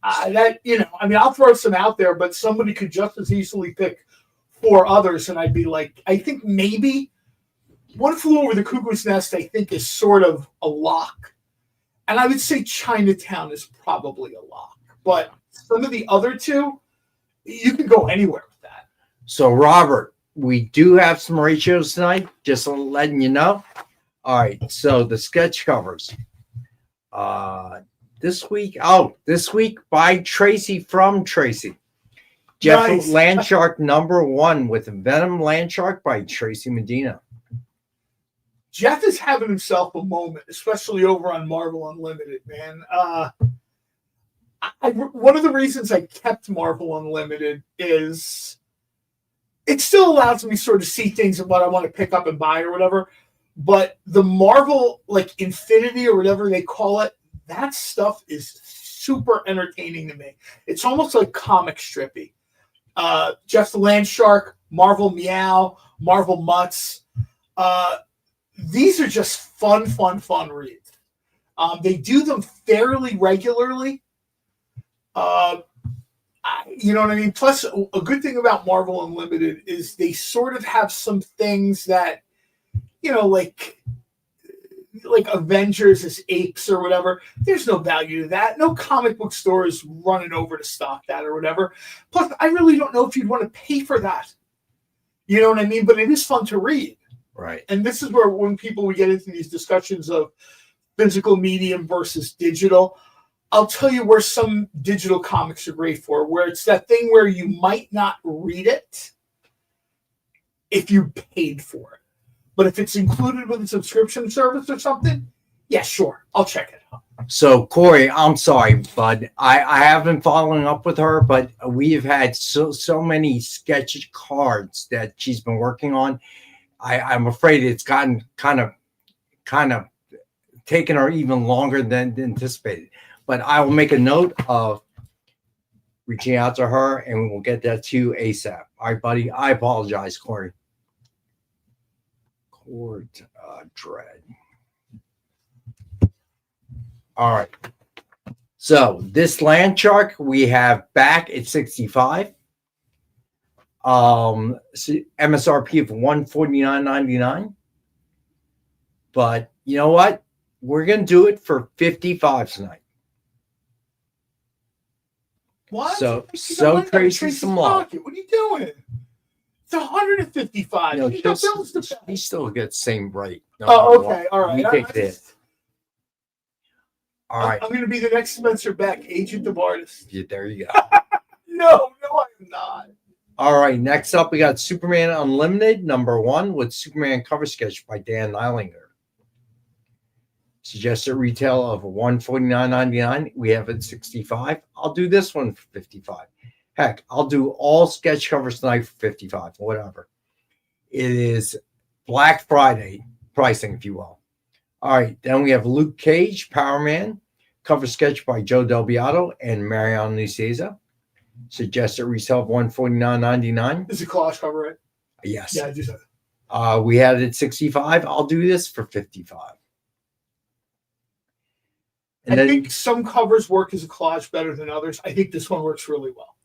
I mean, I'll throw some out there, but somebody could just as easily pick four others, and I'd be like, I think maybe One Flew Over the Cuckoo's Nest, I think, is sort of a lock. And I would say Chinatown is probably a lock. But some of the other two, you can go anywhere with that. So, Robert, we do have some ratios tonight, just letting you know. All right, so the sketch covers. This week by Tracy from Tracy. Jeff Landshark #1 with Venom Landshark by Tracy Medina. Jeff is having himself a moment, especially over on Marvel Unlimited, man. One of the reasons I kept Marvel Unlimited is it still allows me sort of see things and what I want to pick up and buy or whatever. But the Marvel, like Infinity or whatever they call it, that stuff is super entertaining to me. It's almost like comic strippy. Jeff the Land Shark, Marvel Meow, Marvel Mutts. These are just fun reads. They do them fairly regularly. You know what I mean? Plus, a good thing about Marvel Unlimited is they sort of have some things that, you know, like Avengers as apes or whatever. There's no value to that. No comic book store is running over to stock that or whatever. Plus, I really don't know if you'd want to pay for that. You know what I mean? But it is fun to read. Right. And this is where when we get into these discussions of physical medium versus digital, I'll tell you where some digital comics are great for, where it's that thing where you might not read it if you paid for it. But if it's included with a subscription service or something, yeah, sure, I'll check it out. So, Corey, I'm sorry, bud. I have been following up with her, but we have had so many sketch cards that she's been working on. I'm afraid it's gotten kind of taken her even longer than anticipated. But I will make a note of reaching out to her, and we'll get that to you ASAP. All right, buddy. I apologize, Corey. Court Dread. All right. So this Land Shark we have back at 65. MSRP of $149.99. But you know what? We're gonna do it for 55 tonight. What? So Tracy some love. What are you doing? It's 155. No, He still gets same rate. Oh, okay. All right. We take this. All right. I'm going to be the next Spencer Beck, agent of artists. Yeah, there you go. No, I am not. All right. Next up, we got Superman Unlimited #1 with Superman cover sketch by Dan Neilinger. Suggested retail of $149.99. We have it 65. I'll do this one for 55. Heck, I'll do all sketch covers tonight for 55. Whatever. It is Black Friday pricing, if you will. All right. Then we have Luke Cage, Power Man, cover sketch by Joe Del Beato and Mariano Nicieza. Suggested retail of $149.99. Is it collage cover, right? Yes. Yeah, I just said. We had it at 65. I'll do this for 55. And I think some covers work as a collage better than others. I think this one works really well.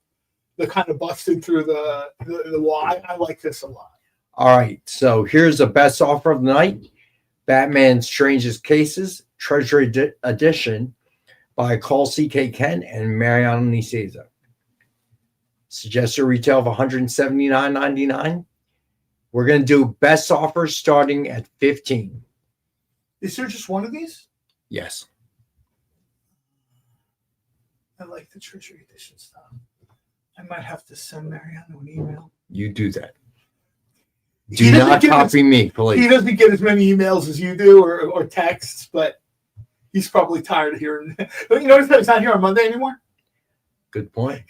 The kind of busted through the wall. I like this a lot. All right. So here's the best offer of the night. Batman Strangest Cases, Treasure Edition by Cole C.K. Kent and Mariano Nicieza. Suggested retail of $179.99. We're going to do best offers starting at 15. Is there just one of these? Yes. I like the Treasure Edition stuff. I might have to send Mariano an email. You do that. Do not copy me, please. He doesn't get as many emails as you do or texts, but he's probably tired of hearing. Don't you notice that he's not here on Monday anymore? Good point.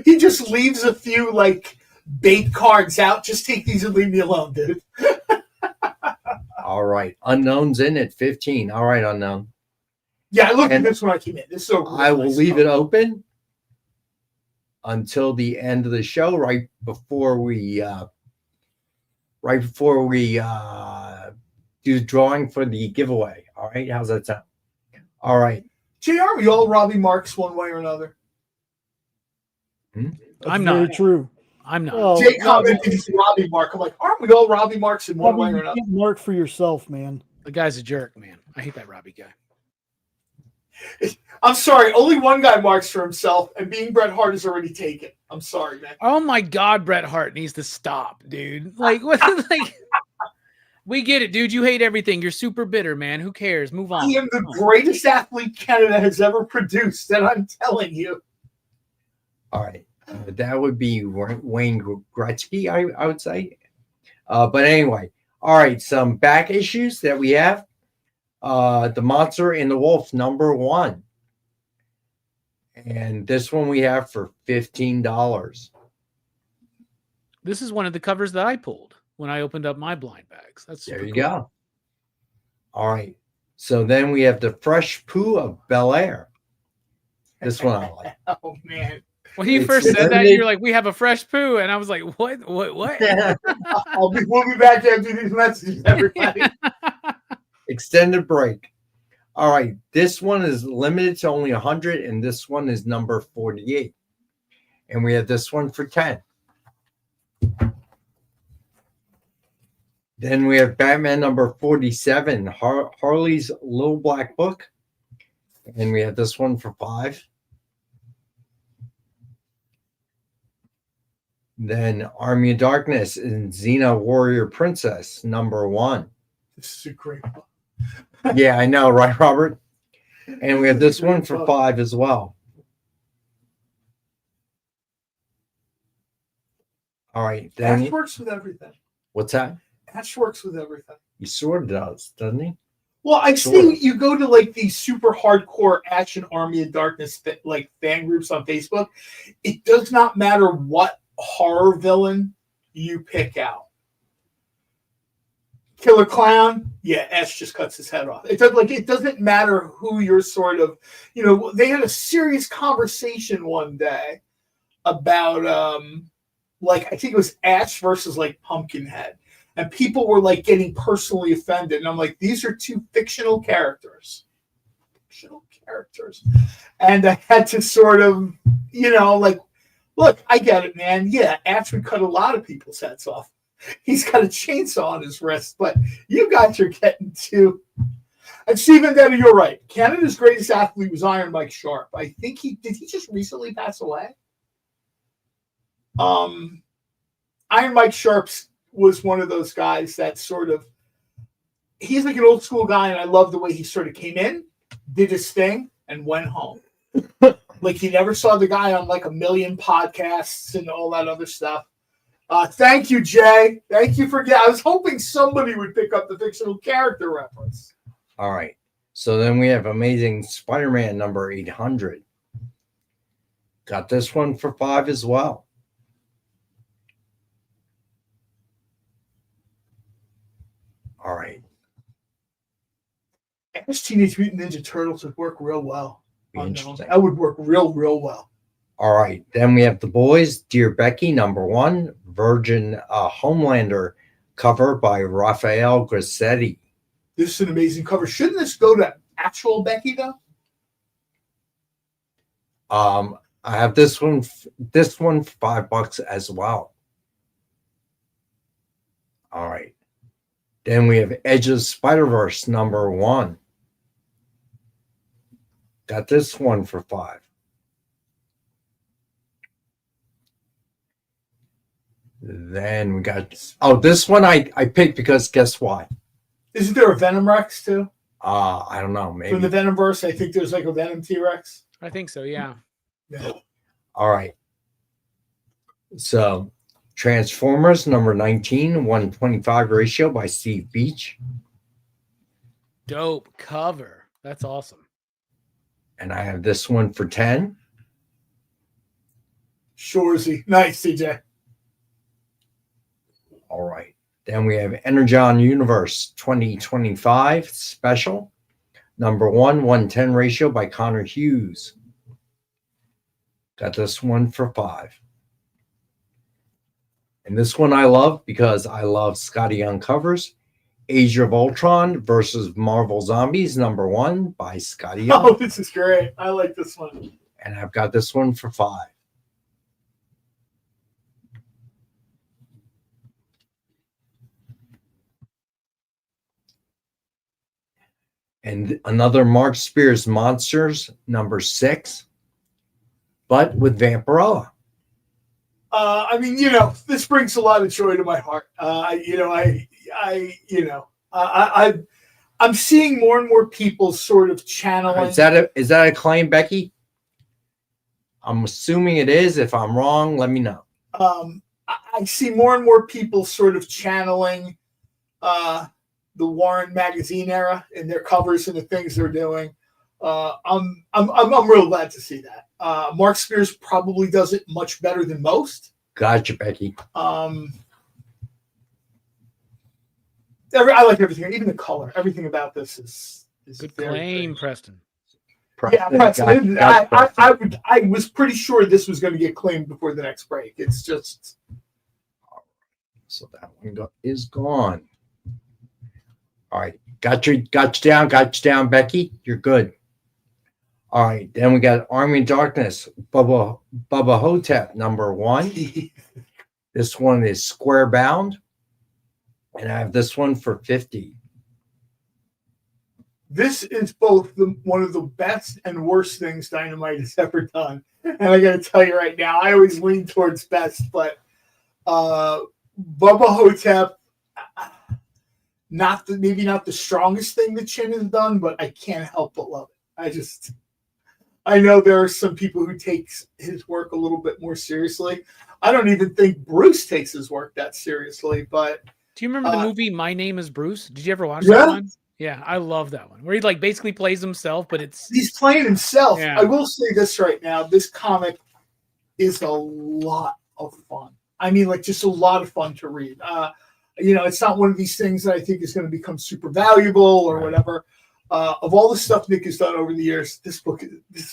He just leaves a few like bait cards out. Just take these and leave me alone, dude. All right. Unknown's in at 15. All right, Unknown. Yeah, I looked at this when I came in. This is so cool. I will leave it open until the end of the show, right before we do the drawing for the giveaway. All right, how's that sound? All right. JR, we all Robbie Marks one way or another. I'm not. Very true. I'm not. Well, Jay commented he's Robbie Mark. I'm like, aren't we all Robbie Marks in one way or another? Mark for yourself, man. The guy's a jerk, man. I hate that Robbie guy. I'm sorry. Only one guy marks for himself, and being Bret Hart is already taken. I'm sorry, man. Oh my God, Bret Hart needs to stop, dude. Like, what? Like, we get it, dude. You hate everything. You're super bitter, man. Who cares? Move on. I am the greatest athlete Canada has ever produced, and I'm telling you. All right. That would be Wayne Gretzky, I would say. But anyway, All right, some back issues that we have. The Monster and the Wolf #1. And this one we have for $15. This is one of the covers that I pulled when I opened up my blind bags. That's There super you cool. go. All right. So then we have the Fresh Poo of Bel Air. This one I like. Oh man. When you It's first said that, limited. you're like, "We have a fresh poo," and I was like, "What? What?" We'll be back after these messages, everybody. Extended break. All right. This one is limited to only 100, and this one is number 48. And we have this one for 10. Then we have Batman number 47, Harley's Little Black Book. And we have this one for 5. Then Army of Darkness and Xena Warrior Princess #1. This is a great book. Yeah, I know, right, Robert? And we have this one for 5 as well. All right. Ash Then works with everything. what's that? Ash works with everything. He sort of does, doesn't he? Well, I've Sort seen of. you go to like these super hardcore Action Army of Darkness like fan groups on Facebook. It does not matter what horror villain you pick out. Killer Clown, yeah, Ash just cuts his head off. It doesn't matter who you're sort of, they had a serious conversation one day about like I think it was Ash versus like Pumpkinhead. And people were like getting personally offended. And I'm like, these are 2 fictional characters. And I had to sort of, like, look, I get it, man. Yeah, Ash would cut a lot of people's heads off. He's got a chainsaw on his wrist, but you guys are getting too. And Stephen Denny, you're right. Canada's greatest athlete was Iron Mike Sharp. I think he just recently pass away? Iron Mike Sharp's was one of those guys that sort of, he's like an old school guy, and I love the way he sort of came in, did his thing, and went home. Like he never saw the guy on like a million podcasts and all that other stuff. Thank you, Jay. Thank you for I was hoping somebody would pick up the fictional character reference. All right. So then we have Amazing Spider-Man number 800. Got this one for 5 as well. All right. Ash Teenage Mutant Ninja Turtles would work real well. Be interesting. That would work real well. All right. Then we have The Boys, Dear Becky #1, Virgin Homelander cover by Raphael Grassetti. This is an amazing cover. Shouldn't this go to actual Becky though? I have this one for $5 as well. All right. Then we have Edge of Spider-Verse #1. Got this one for 5. Then we got this one I picked because guess why? Isn't there a Venom Rex too? I don't know, maybe. From the Venomverse, I think there's like a Venom T-Rex. I think so. Yeah. All right. So Transformers #19, 125 ratio by Steve Beach. Dope cover. That's awesome. And I have this one for 10. Shorzy. Nice, CJ. All right. Then we have Energon Universe 2025 special. #1, 110 ratio by Connor Hughes. Got this one for 5. And this one I love because I love Scotty Young covers. Age of Ultron versus Marvel Zombies #1 by Scotty Young. Oh, this is great. I like this one. And I've got this one for 5. And another Mark Spears Monsters #6, but with Vampirella. I mean, this brings a lot of joy to my heart. I'm seeing more and more people sort of channeling. Is that a claim, Becky? I'm assuming it is. If I'm wrong, let me know. I see more and more people sort of channeling the Warren magazine era and their covers and the things they're doing. I'm real glad to see that. Mark Spears probably does it much better than most. Gotcha, Becky. I like everything, even the color. Everything about this is Good very, claim, very... Preston. Yeah, Preston. I was pretty sure this was going to get claimed before the next break. It's just so that one is gone. All right, got you down, Becky. You're good. All right, then we got Army of Darkness, Bubba Hotep #1. This one is square bound, and I have this one for 50. This is both one of the best and worst things Dynamite has ever done. And I got to tell you right now, I always lean towards best, but Bubba Hotep, maybe not the strongest thing that Chin has done, but I can't help but love it. I know there are some people who take his work a little bit more seriously. I don't even think Bruce takes his work that seriously, but do you remember the movie My Name is Bruce? Did you ever watch that one? Yeah, I love that one. Where he like basically plays himself, but he's playing himself. Yeah. I will say this right now. This comic is a lot of fun. I mean, like just a lot of fun to read. It's not one of these things that I think is going to become super valuable or whatever. Of all the stuff Nick has done over the years, this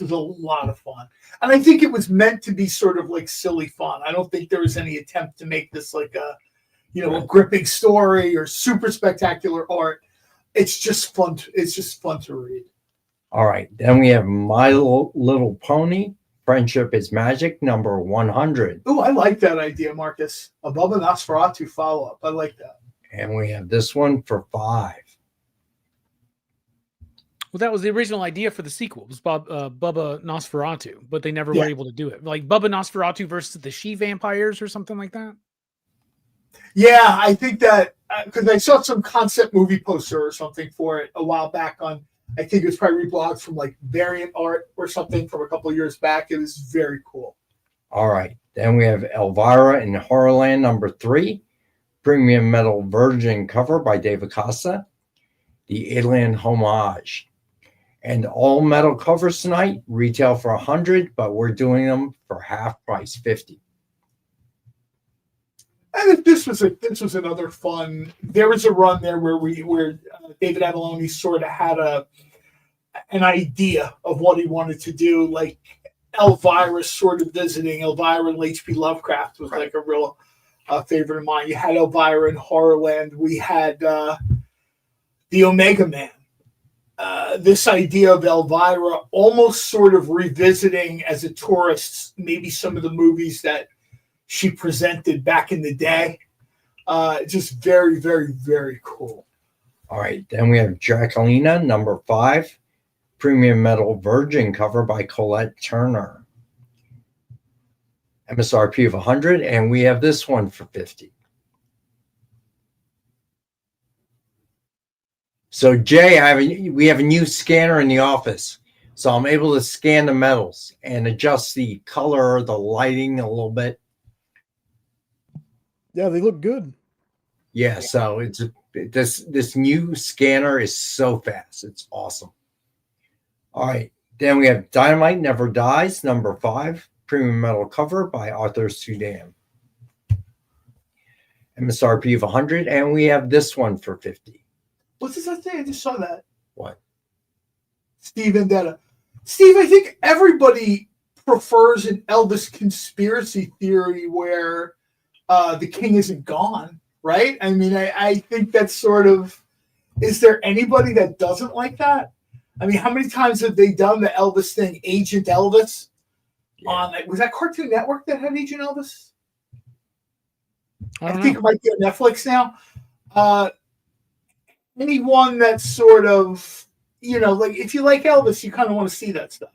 is a lot of fun. And I think it was meant to be sort of like silly fun. I don't think there was any attempt to make this like a gripping story or super spectacular art. It's just fun. It's just fun to read. All right. Then we have My Little Pony, Friendship is Magic, #100. Oh, I like that idea, Marcus. A Bubba Nosferatu follow-up. I like that. And we have this one for 5. Well, that was the original idea for the sequel. It was Bubba Nosferatu, but they never were able to do it. Like Bubba Nosferatu versus the She-Vampires or something like that. Yeah, I think that because I saw some concept movie poster or something for it a while back on, I think it was probably reblogged from like Variant Art or something from a couple of years back. It was very cool. All right. Then we have Elvira in Horrorland #3, Premium Metal Virgin cover by Dave Acosta, the Alien Homage. And all metal covers tonight retail for 100, but we're doing them for half price, 50. And this was another fun. There was a run there where David Avalone sort of had an idea of what he wanted to do, like Elvira sort of visiting Elvira and H.P. Lovecraft was like a real favorite of mine. You had Elvira in Horrorland. We had the Omega Man. This idea of Elvira almost sort of revisiting as a tourist maybe some of the movies that she presented back in the day. Just very, very, very cool. All right. Then we have Draculina #5, Premium Metal Virgin cover by Colette Turner. MSRP of 100, and we have this one for 50. So Jay, we have a new scanner in the office. So I'm able to scan the metals and adjust the color, the lighting a little bit. Yeah, they look good. Yeah, so this new scanner is so fast. It's awesome. All right. Then we have Dynamite Never Dies, #5, Premium Metal cover by Arthur Sudan. MSRP of 100, and we have this one for 50. What's this I say? I just saw that. What? Steve Vendetta. Steve, I think everybody prefers an Elvis conspiracy theory where the king isn't gone, right? I mean, I think that's sort of, is there anybody that doesn't like that? I mean, how many times have they done the Elvis thing, Agent Elvis? On was that Cartoon Network that had Agent Elvis? I think it might be on Netflix now. Anyone that's sort of, like if you like Elvis, you kind of want to see that stuff.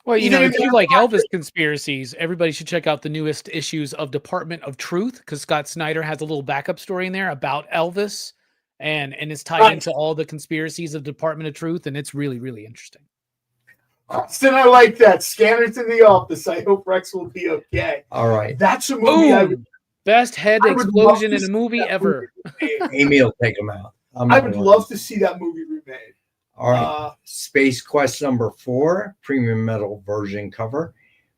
Well, if you like Elvis conspiracies, everybody should check out the newest issues of Department of Truth, because Scott Snyder has a little backup story in there about Elvis, and it's tied into all the conspiracies of Department of Truth, and it's really, really interesting. Austin, I like that. Scanners in the office. I hope Rex will be okay. All right. That's a movie I would. Best head I would love explosion to in a see movie that ever. movie remade. Amy will take them out. I would love to see that movie remade. All right. Space Quest number 4, premium metal version cover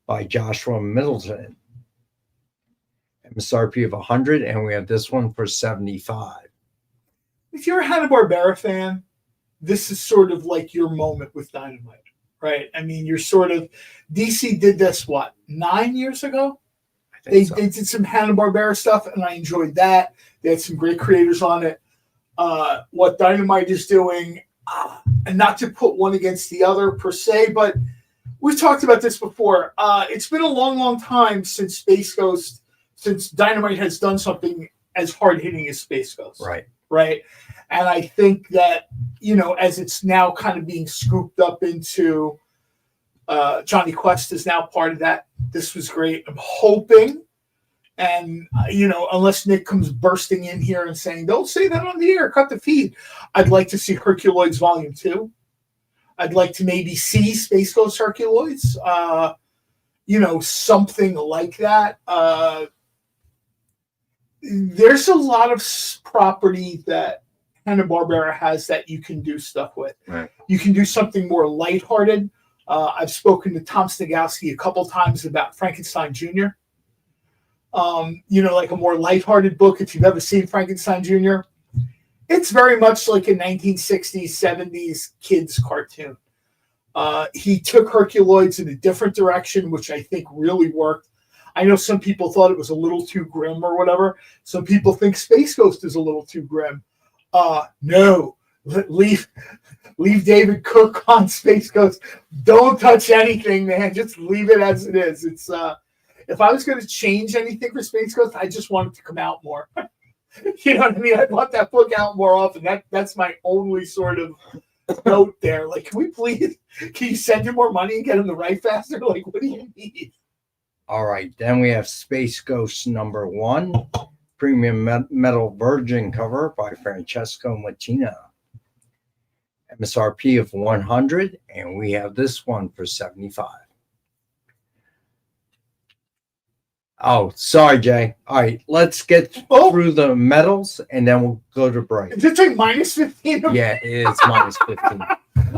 by Joshua Middleton. MSRP of 100, and we have this one for 75. If you're a Hanna-Barbera fan, this is sort of like your moment with Dynamite, right? I mean, you're sort of DC did this 9 years ago. They did some Hanna-Barbera stuff, and I enjoyed that. They had some great creators on it. What Dynamite is doing, and not to put one against the other per se, but we've talked about this before. It's been a long, long time since since Dynamite has done something as hard-hitting as Space Ghost. Right. And I think that, as it's now kind of being scooped up into Johnny Quest is now part of that. This was great. I'm hoping, and, unless Nick comes bursting in here and saying, don't say that on the air, cut the feed, I'd like to see Herculoids Volume 2. I'd like to maybe see Space Ghost Herculoids, something like that. There's a lot of property that Hanna-Barbera has that you can do stuff with. Right. You can do something more lighthearted. I've spoken to Tom Snagowski a couple times about Frankenstein Jr. Like a more lighthearted book. If you've ever seen Frankenstein Jr., it's very much like a 1960s, 70s kids cartoon. He took Herculoids in a different direction, which I think really worked. I know some people thought it was a little too grim or whatever. Some people think Space Ghost is a little too grim. No, leave David Cook on Space Ghost. Don't touch anything, man. Just leave it as it is. It's if I was going to change anything for Space Ghost, I just want it to come out more. You know what I mean? I'd want that book out more often. That's my only sort of note there. Like, can you send him more money and get him to write faster? Like, what do you need? All right. Then we have Space Ghost number 1, premium metal virgin cover by Francesco Mattina. MSRP of 100, and we have this one for 75. Oh, sorry, Jay. All right, let's get through the metals, and then we'll go to break. Is it like minus 15? Yeah, it is minus 15.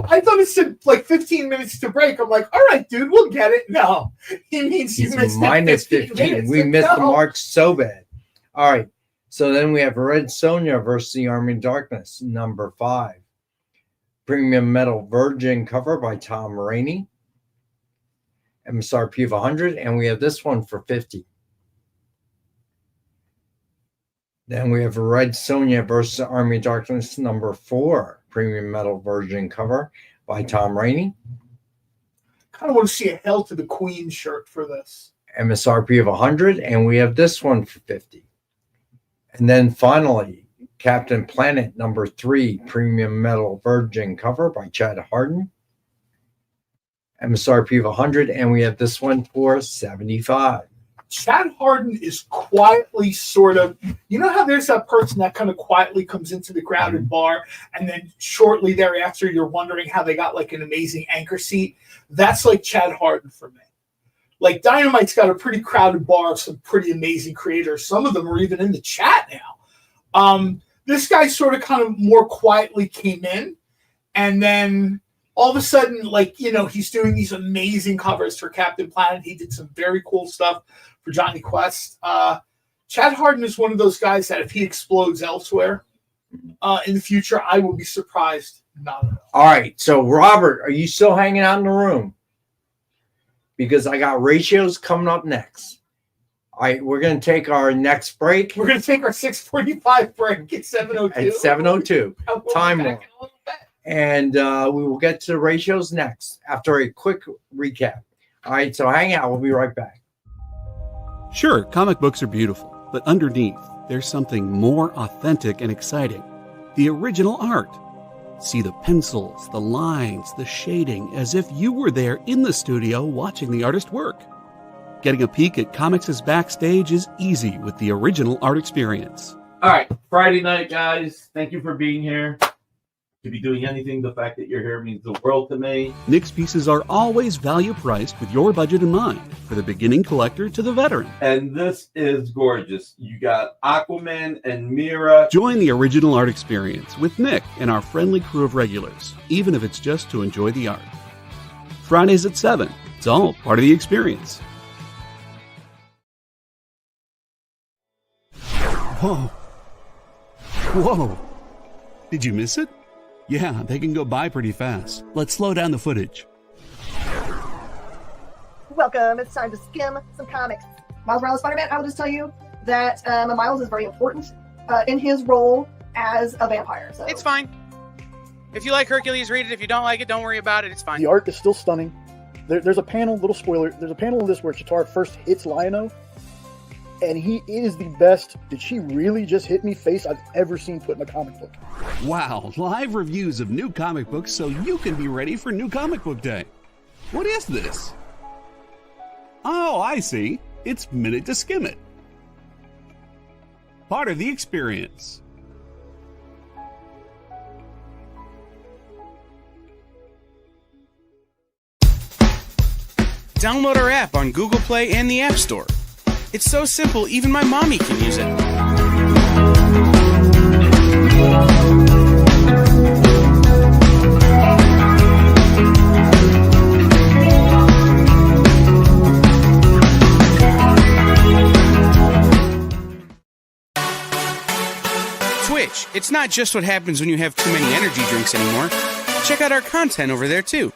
I thought it said like 15 minutes to break. I'm like, all right, dude, we'll get it. No, he means you missed minus 15. We missed the mark so bad. All right, so then we have Red Sonja versus the Army of Darkness, number 5. Premium metal virgin cover by Tom Rainey. MSRP of 100, and we have this one for 50. Then we have Red Sonja versus Army of Darkness number 4, premium metal virgin cover by Tom Rainey. Kind of want to see a Hail to the Queen shirt for this. MSRP of 100, and we have this one for 50. And then finally, Captain Planet number 3, premium metal virgin cover by Chad Hardin. MSRP of 100, and we have this one for 75. Chad Hardin is quietly sort of, how there's that person that kind of quietly comes into the crowded bar, and then shortly thereafter, you're wondering how they got like an amazing anchor seat. That's like Chad Hardin for me. Like Dynamite's got a pretty crowded bar of some pretty amazing creators. Some of them are even in the chat now. This guy sort of kind of more quietly came in, and then all of a sudden, he's doing these amazing covers for Captain Planet. He did some very cool stuff for Johnny Quest. Chad Hardin is one of those guys that if he explodes elsewhere in the future, I will be surprised not at all. All right. So, Robert, are you still hanging out in the room? Because I got ratios coming up next. All right. We're going to take our next break. We're going to take our 6:45 break at 7:02. At 7:02. Time warp. And we will get to the ratios next after a quick recap. All right, so hang out. We'll be right back. Sure, comic books are beautiful, but underneath, there's something more authentic and exciting. The original art. See the pencils, the lines, the shading, as if you were there in the studio watching the artist work. Getting a peek at comics' backstage is easy with the original art experience. All right, Friday night, guys. Thank you for being here. could be doing anything. The fact that you're here means the world to me. Nick's pieces are always value priced with your budget in mind, for the beginning collector to the veteran. And this is gorgeous. You got Aquaman and Mira. Join the original art experience with Nick and our friendly crew of regulars, even if it's just to enjoy the art. Fridays at 7. It's all part of the experience. Whoa. Whoa. Did you miss it? Yeah, they can go by pretty fast. Let's slow down the footage. Welcome. It's time to skim some comics. Miles Morales Spider-Man, I will just tell you that Miles is very important in his role as a vampire. So. It's fine. If you like Hercules, read it. If you don't like it, don't worry about it. It's fine. The art is still stunning. There's a panel, little spoiler, there's a panel in this where Chitauri first hits Lion-O, and he is the best "did she really just hit me" face I've ever seen put in a comic book. Wow, live reviews of new comic books so you can be ready for New Comic Book Day. What is this? Oh, I see. It's Minute to Skim It. Part of the experience. Download our app on Google Play and the App Store. It's so simple, even my mommy can use it. Twitch, it's not just what happens when you have too many energy drinks anymore. Check out our content over there too.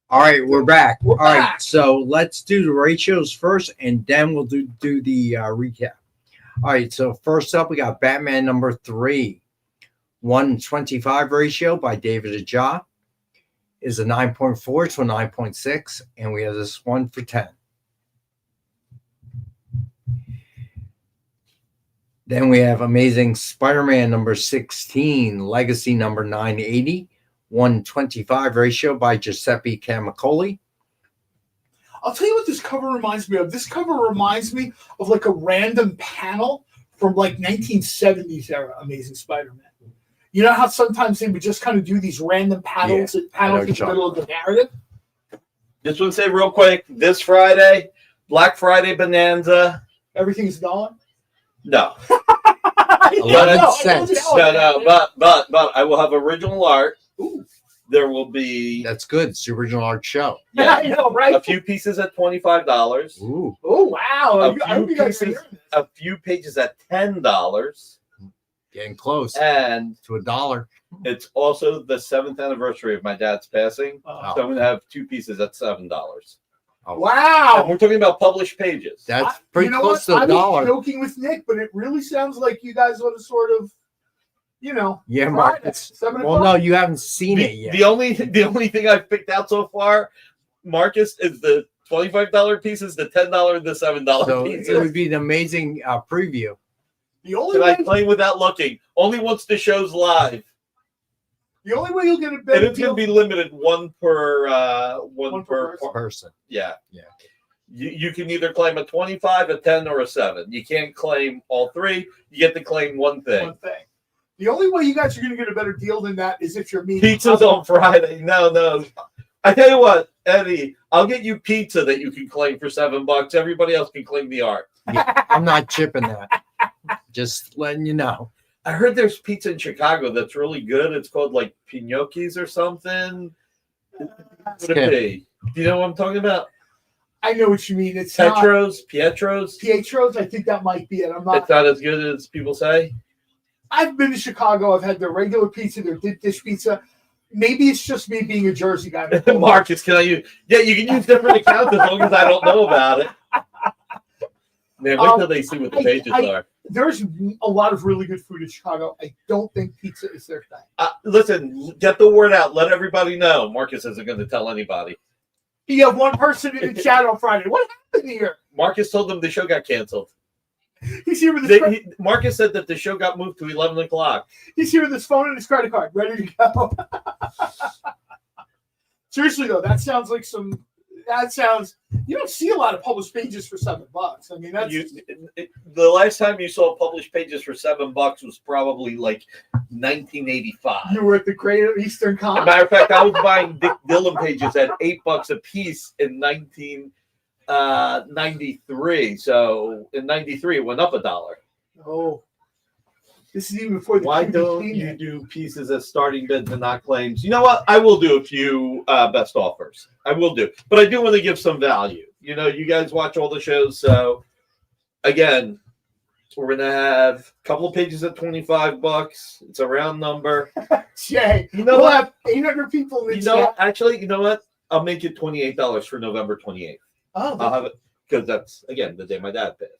All right, we're back. All right, so let's do the ratios first, and then we'll do the recap. All right, so first up, we got Batman number 3. 125 ratio by David Aja is a 9.4 to a 9.6, and we have this one for 10. Then we have Amazing Spider-Man number 16, Legacy number 980. 125 ratio by Giuseppe Camicoli. I'll tell you what this cover reminds me of. This cover reminds me of like a random panel from like 1970s era Amazing Spider-Man. You know how sometimes they would just kind of do these random panels in the middle of the narrative? Just want to say real quick, this Friday, Black Friday Bonanza. Everything's gone? No. 11 cents. No, but I will have original art. Ooh. There will be. That's good. It's the original art show. Yeah, I know, right? A few pieces at $25. Ooh. Oh, wow. A few pages at $10. Getting close. And to $1. It's also the 7th anniversary of my dad's passing. So I'm going to have 2 pieces at $7. Oh. Wow. And we're talking about published pages. That's pretty close to $1. I was joking with Nick, but it really sounds like you guys want to sort of, yeah, Marcus. Well, no, you haven't seen it yet. The only thing I've picked out so far, Marcus, is the $25 pieces, the $10 and the $7 pieces. It would be an amazing preview. The only way I play without looking, only once the show's live. The only way you'll get a better and it's going to be limited one per person. Yeah. You can either claim a 25, a 10, or a 7. You can't claim all 3. You get to claim one thing. The only way you guys are going to get a better deal than that is if you're meeting. Pizza's on Friday. No. I tell you what, Eddie, I'll get you pizza that you can claim for $7. Everybody else can claim the art. Yeah, I'm not chipping that. Just letting you know. I heard there's pizza in Chicago that's really good. It's called like Pinocchi's or something. What would it be? Do you know what I'm talking about? I know what you mean. It's Pietros. Pietros. I think that might be it. I'm not. It's not as good as people say. I've been to Chicago. I've had their regular pizza, their deep dish pizza. Maybe it's just me being a Jersey guy. Marcus, can I use? Yeah, you can use different accounts as long as I don't know about it. Man, wait till they see what the pages are. There's a lot of really good food in Chicago. I don't think pizza is their thing. Listen, get the word out. Let everybody know. Marcus isn't going to tell anybody. You have one person in the chat on Friday. What happened here? Marcus told them the show got canceled. He's here with his Marcus said that the show got moved to 11 o'clock. He's here with his phone and his credit card, ready to go. Seriously, though, that sounds like some... You don't see a lot of published pages for $7. I mean, that's the last time you saw published pages for $7 was probably like 1985. You were at the Great Eastern Con. As a matter of fact, I was buying Dick Dillon pages at $8 a piece in 1993. So in '93, it went up $1. Oh, this is even before the. Why don't you do pieces as starting bids and not claims? You know what? I will do a few best offers. I will do, but I do want to give some value. You know, you guys watch all the shows, so again, we're gonna have a couple of pages at $25. It's a round number. Jay, we'll have 800 people in the chat. Actually, you know what? I'll make it $28 for November 28th. Oh, I'll have it because that's again the day my dad passed.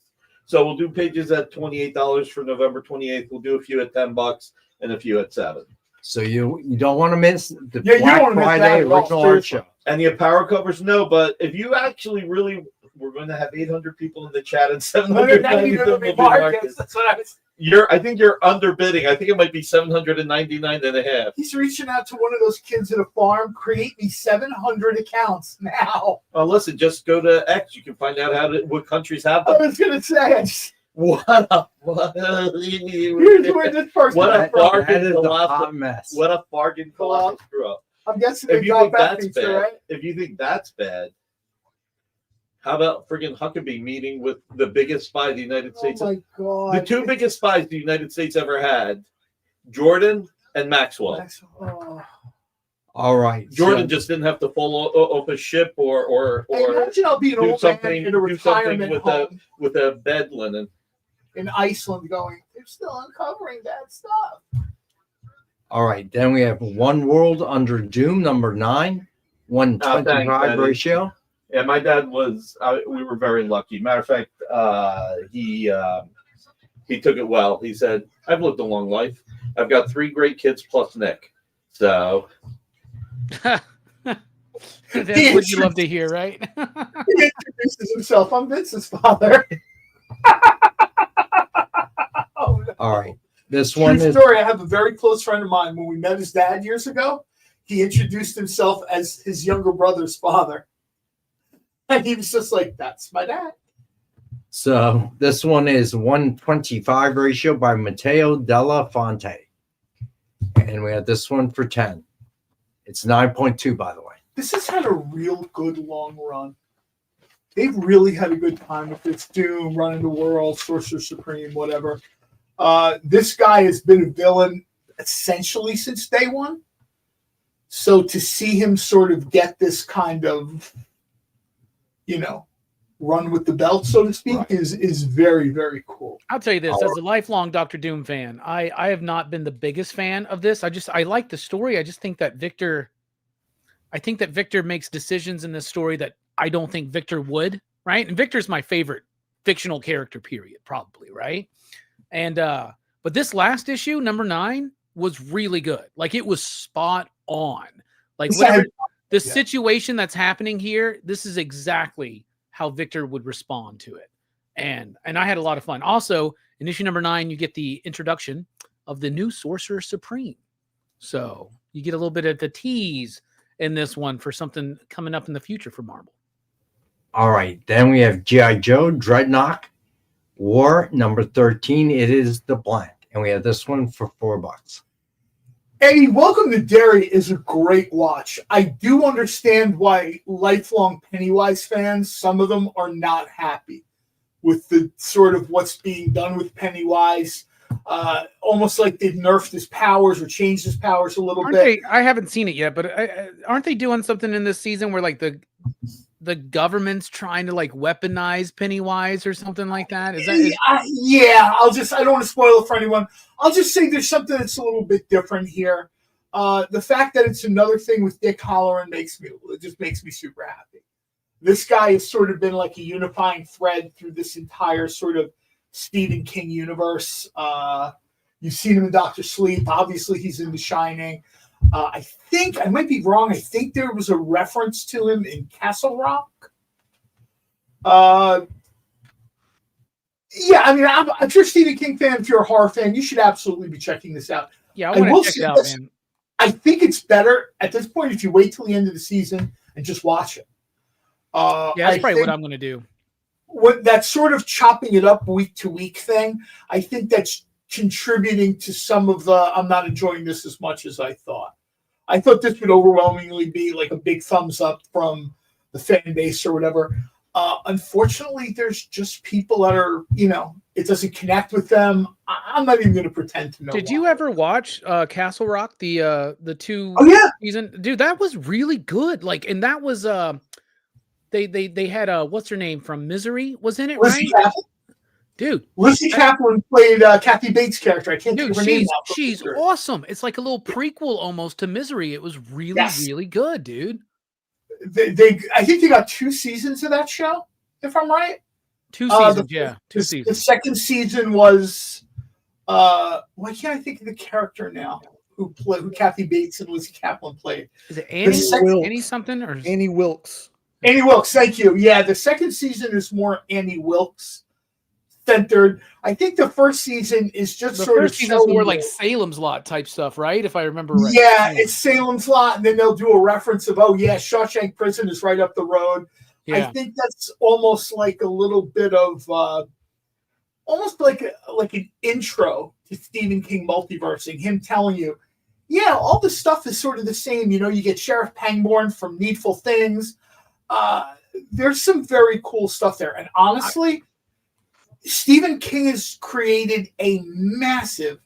So we'll do pages at $28 for November 28th. We'll do a few at $10 and a few at $7. So you don't want to miss the Black Friday original art show. And the power covers, no. But if you actually really, we're going to have 800 people in the chat and 790 will be Marcus. That's what I was. I think you're underbidding. I think it might be 799.5. He's reaching out to one of those kids at a farm. Create me 700 accounts now. Well, listen, just go to X. You can find out what countries have them. I was gonna say. Here's where this person. What a bargain! That is a hot mess. What a bargain! Screw up. I'm guessing if you think that's feature, bad, right? if you think that's bad, how about friggin' Huckabee meeting with the biggest spy the United States? Oh my God! The two biggest spies the United States ever had, Jordan and Maxwell. All right. Jordan just didn't have to fall off a ship or imagine I'll be an old man in a retirement home with a bed linen in Iceland going, they're still uncovering that stuff. All right. Then we have One World Under Doom, number 9, 125 ratio. Yeah, my dad was. We were very lucky. Matter of fact, he took it well. He said, "I've lived a long life. I've got 3 great kids plus Nick." So that's what you love to hear, right? He introduces himself. I'm Vince's father. Oh, no. All right. This one True is story. I have a very close friend of mine. When we met his dad years ago, he introduced himself as his younger brother's father. And he was just like, that's my dad. So this one is 125 ratio by Matteo Della Fonte. And we have this one for 10. It's 9.2, by the way. This has had a real good long run. They've really had a good time with this. Doom, Running the World, Sorcerer Supreme, whatever. This guy has been a villain essentially since day one. So to see him sort of get this kind of, run with the belt, so to speak, right, is very, very cool. I'll tell you this, as a lifelong Dr. Doom fan, I have not been the biggest fan of this. I like the story. I just think that Victor makes decisions in this story that I don't think Victor would, right? And Victor's my favorite fictional character, period, probably, right? And but this last issue, number 9, was really good. Like, it was spot on. Like, whatever the situation that's happening here, this is exactly how Victor would respond to it. And I had a lot of fun. Also, in issue number 9, you get the introduction of the new Sorcerer Supreme. So you get a little bit of the tease in this one for something coming up in the future for Marvel. All right. Then we have G.I. Joe Dreadnought War, number 13. It is the blank. And we have this one for $4. Eddie, Welcome to Derry is a great watch. I do understand why lifelong Pennywise fans, some of them are not happy with the sort of what's being done with Pennywise. almost like they've nerfed his powers or changed his powers a little Aren't bit. they? I haven't seen it yet, but aren't they doing something in this season where like the government's trying to like weaponize Pennywise or something like that? Yeah, I don't want to spoil it for anyone. I'll just say there's something that's a little bit different here. The fact that it's another thing with Dick Halloran makes me super happy. This guy has sort of been like a unifying thread through this entire sort of Stephen King universe. You've seen him in Dr. Sleep. Obviously, he's in The Shining. I think, I might be wrong, I think there was a reference to him in Castle Rock. Yeah, I mean, if you're a Stephen King fan, if you're a horror fan, you should absolutely be checking this out. Yeah, I want to check it out, man. I think it's better at this point if you wait till the end of the season and just watch it. Yeah, that's probably what I'm going to do. What that sort of chopping it up week to week thing, I think that's contributing to some of the I'm not enjoying this as much as I thought. I thought this would overwhelmingly be like a big thumbs up from the fan base or whatever. Unfortunately, there's just people that are, it doesn't connect with them. I'm not even going to pretend to know. Did you ever watch Castle Rock, the two season? Dude, that was really good. Like, and that was they had what's her name from Misery was in it, Lizzie right? Kaplan. Dude, Lizzie Kaplan played Kathy Bates' character. I can't think of her name now. She's awesome. It's like a little prequel almost to Misery. It was really, really good, dude. I think they got 2 seasons of that show, if I'm right. 2 seasons, two seasons. The second season was why can't I think of the character now who Kathy Bates and Lizzie Kaplan played? Is it Annie something or Annie Wilkes? Annie Wilkes, thank you. Yeah, the second season is more Annie Wilkes centered. I think the first season is just the first season's more like Salem's Lot type stuff, right? If I remember right. Yeah, it's Salem's Lot, and then they'll do a reference of, Shawshank Prison is right up the road. Yeah. I think that's almost like a little bit of almost like an intro to Stephen King multiversing, him telling you, all the stuff is sort of the same. You get Sheriff Pangborn from Needful Things. There's some very cool stuff there. And honestly, Stephen King has created a massive,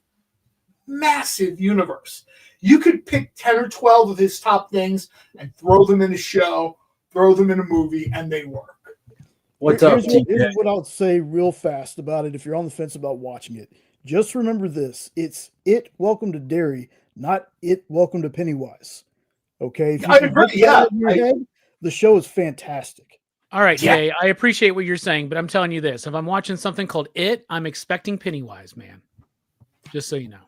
massive universe. You could pick 10 or 12 of his top things and throw them in a show, throw them in a movie, and they work. What's up, Here's what I'll say real fast about it if you're on the fence about watching it. Just remember this. It's It, Welcome to Derry, not It, Welcome to Pennywise. Okay? If you I agree, yeah. The show is fantastic. All right, Jay, I appreciate what you're saying, but I'm telling you this. If I'm watching something called It, I'm expecting Pennywise, man. Just so you know.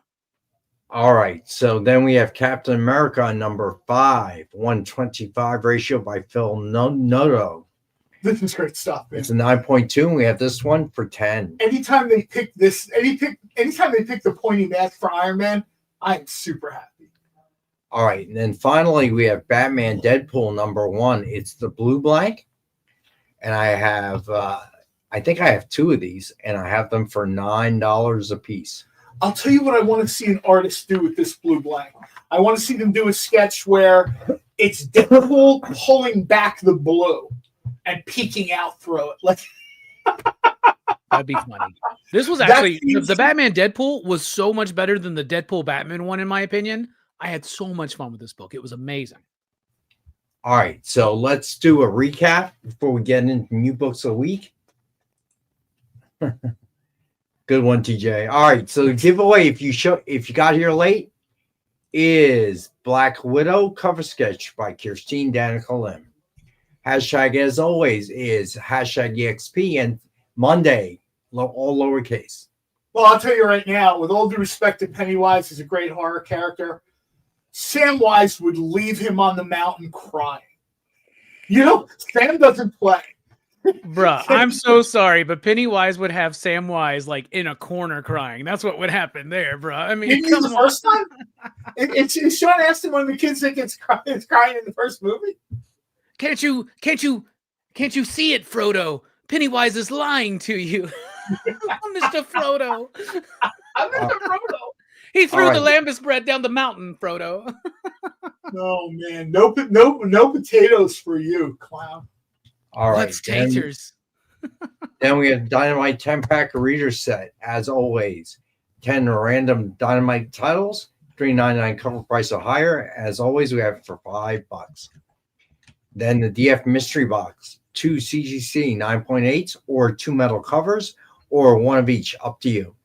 All right, so then we have Captain America number 5, 125 ratio by Phil Noto. This is great stuff, man. It's a 9.2, and we have this one for 10. Anytime they pick anytime they pick the pointy mask for Iron Man, I'm super happy. All right, and then finally we have Batman Deadpool number 1. It's the blue blank. And I have, I think I have 2 of these, and I have them for $9 a piece. I'll tell you what I want to see an artist do with this blue blank. I want to see them do a sketch where it's Deadpool pulling back the blue and peeking out through it. Like that'd be funny. This was actually the Batman Deadpool was so much better than the Deadpool Batman one, in my opinion. I had so much fun with this book. It was amazing. All right, so let's do a recap before we get into new books of the week. Good one, TJ. All right, so the giveaway, if you got here late, is Black Widow cover sketch by Kirstine Danica Lim. Hashtag, as always, is hashtag EXP, and Monday, all lowercase. Well, I'll tell you right now, with all due respect to Pennywise, he's a great horror character. Samwise would leave him on the mountain crying. Sam doesn't play. Bruh, I'm so sorry, but Pennywise would have Samwise like in a corner crying. That's what would happen there, bruh. I mean, Didn't the first time? It's Sean Astin, one of the kids that gets crying in the first movie. Can't you see it, Frodo? Pennywise is lying to you. Mr. Frodo. I'm Mr. Frodo. He threw the lambus bread down the mountain, Frodo. Oh man, no potatoes for you, clown. All right, Let's taters. Then we have Dynamite 10-pack reader set, as always. 10 random Dynamite titles, $3.99 cover price or higher. As always, we have it for $5. Then the DF Mystery Box, 2 CGC 9.8s or 2 metal covers, or one of each, up to you.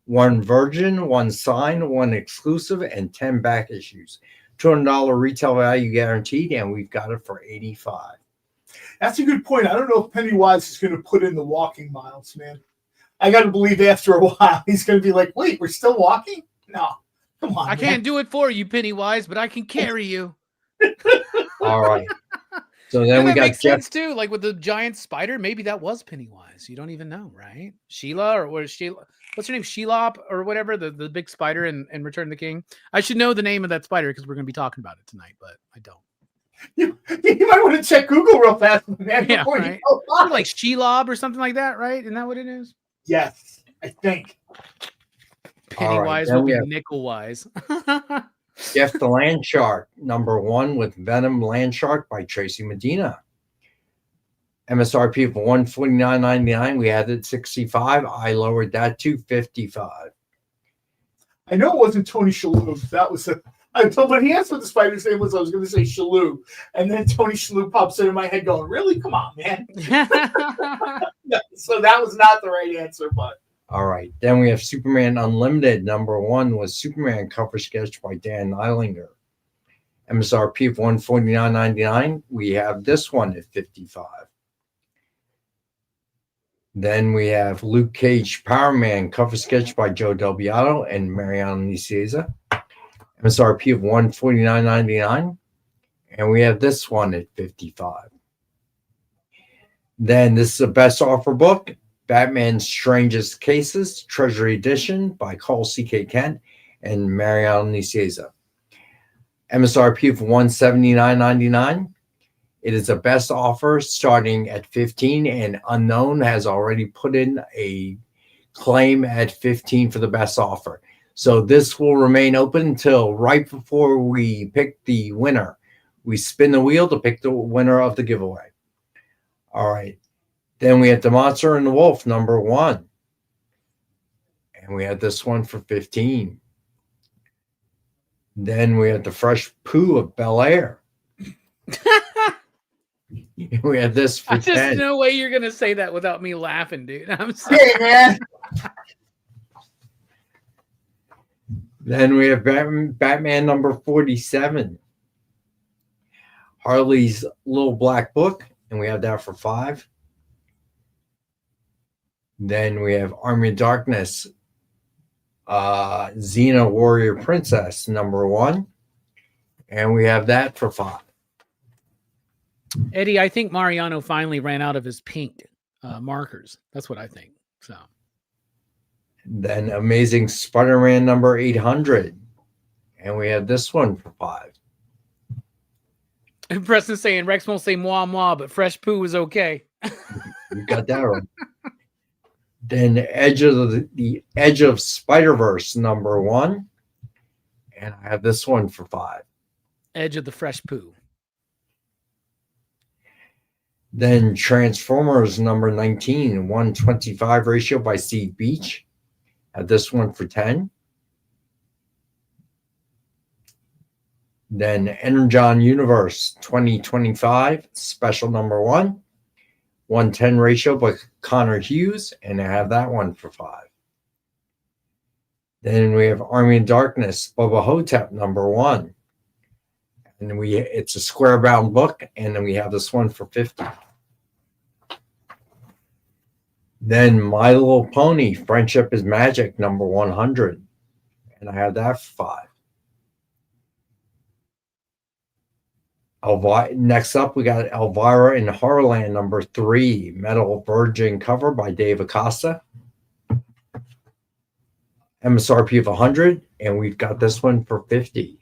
1 virgin, 1 signed, 1 exclusive, and 10 back issues. $200 retail value guaranteed, and we've got it for $85. That's a good point. I don't know if Pennywise is going to put in the walking miles, man. I got to believe after a while he's going to be like, wait, we're still walking? No, come on. I can't do it for you, Pennywise, but I can carry you. All right. So then we that got makes Jeff. sense too. Like with the giant spider, maybe that was Pennywise. You don't even know, right? Sheila or what is Sheila? What's her name? Shelop or whatever, the big spider in Return of the King. I should know the name of that spider because we're going to be talking about it tonight, but I don't. You might want to check Google real fast, man. Yeah, before right. you go Like Shelob or something like that, right? Isn't that what it is? Yes, I think. Pennywise then will we be have- nickel-wise. Jeff the Land Shark, #1 with Venom Land Shark by Tracy Medina. MSRP of $149.99. We had it $65. I lowered that to $55. I know it wasn't Tony Shalhoub. That was I told when he asked what the spider's name was, I was going to say Shalhoub, and then Tony Shalhoub pops into my head, going, "Really? Come on, man!" So that was not the right answer, but All right. Then we have Superman Unlimited. #1 was Superman cover sketch by Dan Eilinger. MSRP of $149.99. We have this one at $55. Then we have Luke Cage Power Man cover sketch by Joe Del Beato and Mariano Nicieza. MSRP of $149.99. And we have this one at $55. Then this is a best offer book, Batman's Strangest Cases, Treasury Edition by Carl C.K. Kent and Mariano Nicieza. MSRP of $179.99. It is a best offer starting at $15, and Unknown has already put in a claim at $15 for the best offer. So this will remain open until right before we pick the winner. We spin the wheel to pick the winner of the giveaway. All right. Then we have The Monster and the Wolf, #1. And we had this one for $15. Then we had The Fresh Pooh of Bel Air. We had this for There's $10. no way you're gonna say that without me laughing, dude. I'm sorry. hey, man. Then we have Batman #47. Harley's Little Black Book, and we have that for $5. Then we have Army of Darkness, Xena Warrior Princess #1, and we have that for $5. Eddie, I think Mariano finally ran out of his pink markers. That's what I think. So Then Amazing Spider-Man #800, and we have this one for $5. and Preston's saying Rex won't say moi moi, but Fresh Poo is okay. You got that right. Then Edge of the Edge of Spider-Verse #1, and I have this one for $5. Edge of the Fresh Poo. Then Transformers #19, 125 ratio by Steve Beach. Have this one for $10. Then Energon Universe 2025 special #1, 110 ratio by Connor Hughes, and I have that one for $5. Then we have Army of Darkness, Bubba Hotep #1. And it's a square bound book, and then we have this one for $50. Then My Little Pony, Friendship is Magic #100. And I have that for $5. Next up, we got Elvira in Horrorland #3, Metal Virgin cover by Dave Acosta. MSRP of $100, and we've got this one for $50.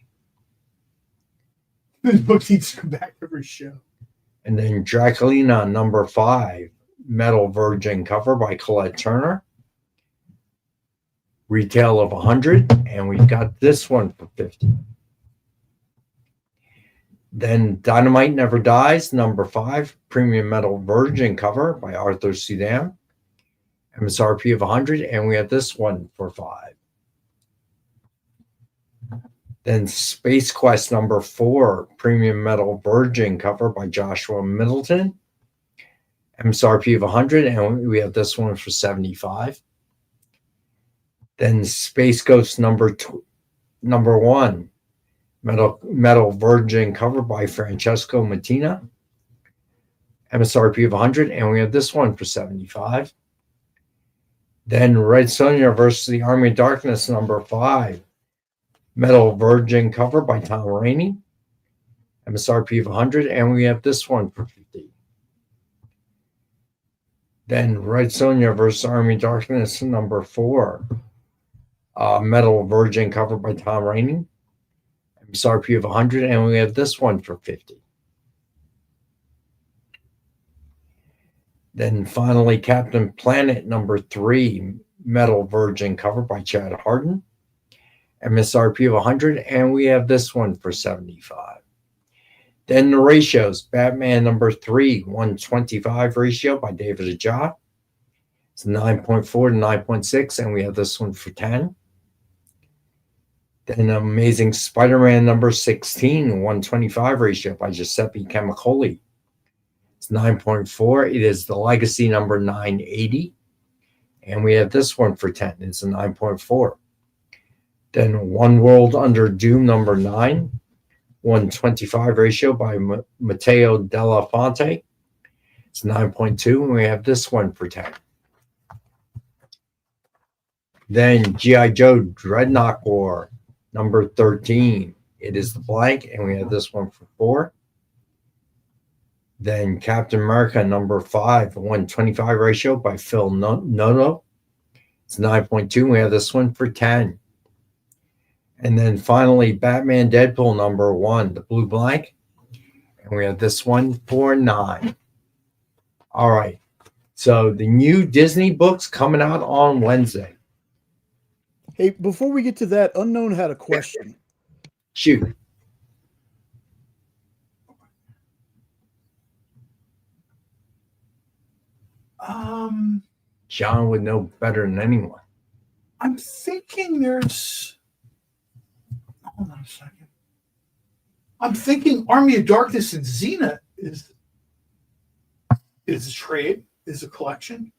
This book needs to come back every show. And then Draculina #5, Metal Virgin cover by Colette Turner. Retail of $100, and we've got this one for $50. Then Dynamite Never Dies #5, Premium Metal Virgin cover by Arthur Sudan. MSRP of $100, and we have this one for $5. Then Space Quest number 4, Premium Metal Virgin cover by Joshua Middleton. MSRP of 100, and we have this one for 75. Then Space Ghost number 1, Metal Virgin cover by Francesco Mattina. MSRP of 100, and we have this one for 75. Then Red Sonja versus the Army of Darkness number 5, Metal Virgin cover by Tom Rainey. MSRP of 100, and we have this one for 50. Then Red Sonja versus Army of Darkness number 4, Metal Virgin cover by Tom Rainey. MSRP of 100, and we have this one for 50. Then finally, Captain Planet number 3, Metal Virgin cover by Chad Hardin. MSRP of 100, and we have this one for 75. Then the ratios, Batman number 3, 125 ratio by David Aja. It's 9.4 to 9.6, and we have this one for 10. Then Amazing Spider-Man number 16, 125 ratio by Giuseppe Camicoli. It's 9.4. It is the Legacy number 980, and we have this one for 10. It's a 9.4. Then One World Under Doom number 9, 125 ratio by Matteo Della Fonte. It's 9.2, and we have this one for 10. Then G.I. Joe Dreadnought War number 13. It is the blank, and we have this one for 4. Then Captain America number 5, 125 ratio by Phil Noto. It's 9.2, and we have this one for 10. And then finally, Batman Deadpool number 1, the blue blank. And we have this one for 9. All right. So the new Disney books coming out on Wednesday. Hey, before we get to that, Unknown had a question. Shoot. John would know better than anyone. I'm thinking there's... Hold on a second. I'm thinking Army of Darkness and Xena is a trade, is a collection.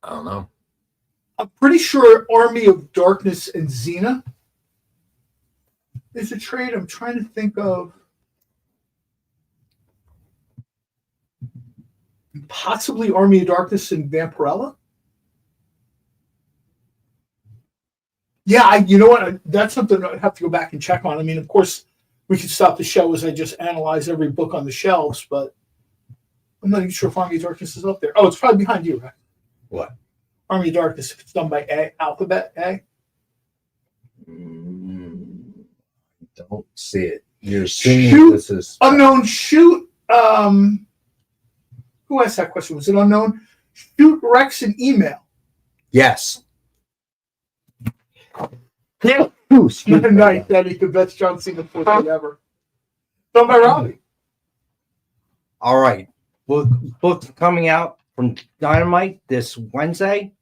I don't know. I'm pretty sure Army of Darkness and Xena is a trade. I'm trying to think of possibly Army of Darkness and Vampirella. Yeah, you know what? That's something I'd have to go back and check on. I mean, of course, we could stop the show as I just analyze every book on the shelves, but I'm not even sure if Army of Darkness is up there. Oh, it's probably behind you, right? What? Army of Darkness, if it's done by A, alphabet A. Don't see it. You're seeing this is Unknown. Shoot. Who asked that question? Was it Unknown? Shoot Rex an email. Yes. Nice, Eddie. The best John Cena fourth ever. Done by Robbie. All right. Book coming out from Dynamite this Wednesday.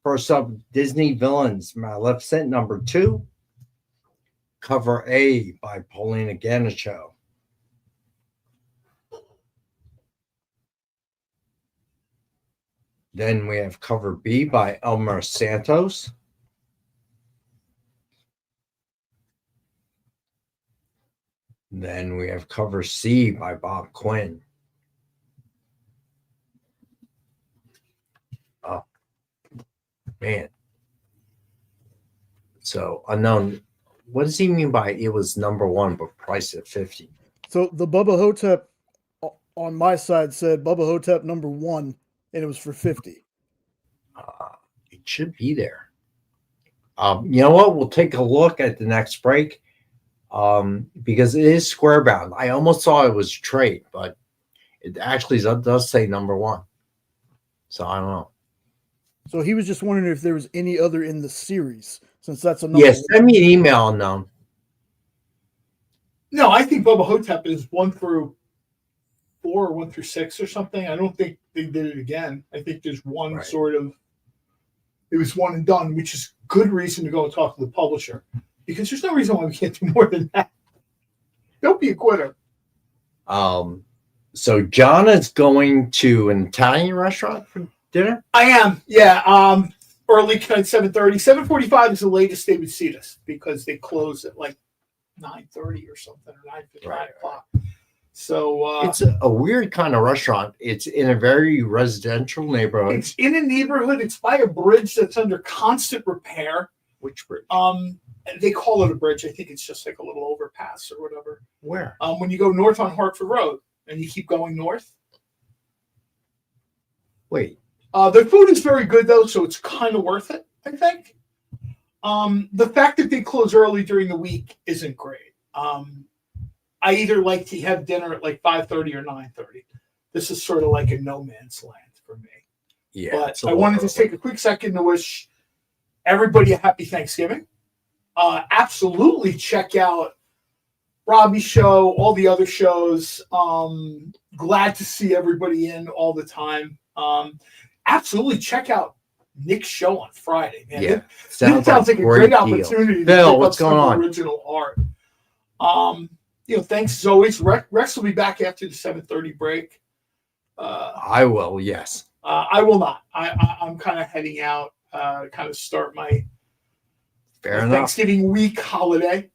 First up, Disney Villains, Maleficent number 2. Cover A by Paulina Ganicho. Then we have cover B by Elmer Santos. Then we have cover C by Bob Quinn. Oh, man. So, Unknown, what does he mean by it was number 1 but priced at 50? So the Bubba Hotep on my side said Bubba Hotep number 1, and it was for 50. It should be there. You know what? We'll take a look at the next break because it is square bound. I almost thought it was trade, but it actually does say number 1. So I don't know. So he was just wondering if there was any other in the series, since that's a number. Yes, send me an email, Unknown. No, I think Bubba Hotep is 1 through 4 or 1 through 6 or something. I don't think they did it again. I think there's one sort of it was one and done, which is good reason to go and talk to the publisher, because there's no reason why we can't do more than that. Don't be a quitter. So John is going to an Italian restaurant for dinner? I am, yeah. Early tonight, 7:30. 7:45 is the latest they would seat us because they close at like 9:30 or something, or 9 o'clock. So it's a weird kind of restaurant. It's in a very residential neighborhood. It's in a neighborhood. It's by a bridge that's under constant repair. Which bridge? They call it a bridge. I think it's just like a little overpass or whatever. Where? When you go north on Hartford Road and you keep going north. Wait. The food is very good though, so it's kind of worth it, I think. The fact that they close early during the week isn't great. I either like to have dinner at like 5:30 or 9:30. This is sort of like a no man's land for me. Yeah. But I wanted to take a quick second to wish everybody a happy Thanksgiving. Absolutely check out Robbie's show, all the other shows. Glad to see everybody in all the time. Absolutely check out Nick's show on Friday. Man. Yeah, Sounds like a great opportunity to Phil, pick what's up going some on? original art. Thanks as always. Rex will be back after the 7:30 break. I will, yes. I will not. I'm kind of heading out, kind of start my Thanksgiving week holiday.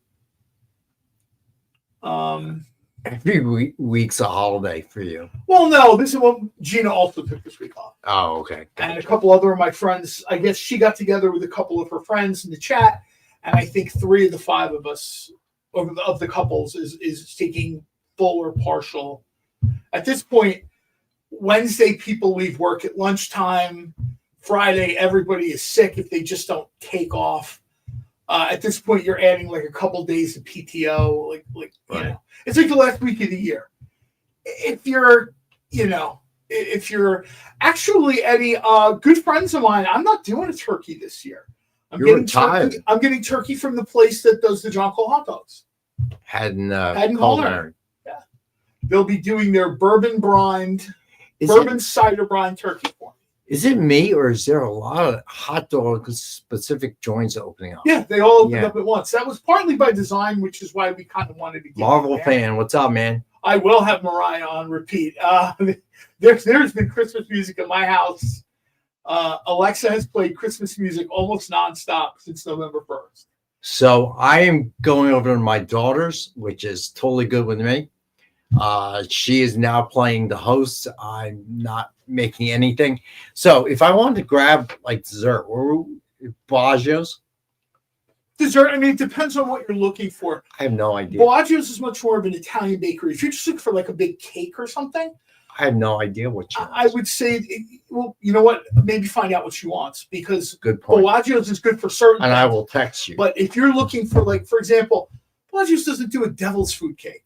Every week's a holiday for you. Well, no, this is what Gina also took this week off. Oh, okay. And a couple other of my friends, I guess she got together with a couple of her friends in the chat, and I think 3 of the 5 of us, of the couples, is taking full or partial. At this point, Wednesday, people leave work at lunchtime. Friday, everybody is sick if they just don't take off. At this point, you're adding like a couple days of PTO. Like you know, it's like the last week of the year. If you're actually, Eddie, good friends of mine, I'm not doing a turkey this year. I'm getting turkey from the place that does the John Cole hot dogs. Hadn't culinary. Yeah, they'll be doing their bourbon cider brine turkey for me. Is it me, or is there a lot of hot dog specific joints opening up? Yeah, they all opened up at once. That was partly by design, which is why we kind of wanted to get Marvel fan, what's up, man? I will have Mariah on repeat. There's been Christmas music in my house. Alexa has played Christmas music almost nonstop since November 1st. So I am going over to my daughter's, which is totally good with me. She is now playing the host. I'm not making anything. So if I wanted to grab like dessert, or Bellagio's dessert, I mean, it depends on what you're looking for. I have no idea. Bellagio's is much more of an Italian bakery. If you're just looking for like a big cake or something, I have no idea what she wants. I would say, well, you know what? Maybe find out what she wants, because good point. Bellagio's is good for certain and things. I will text you. But if you're looking for, like, for example, Bellagio's doesn't do a devil's food cake.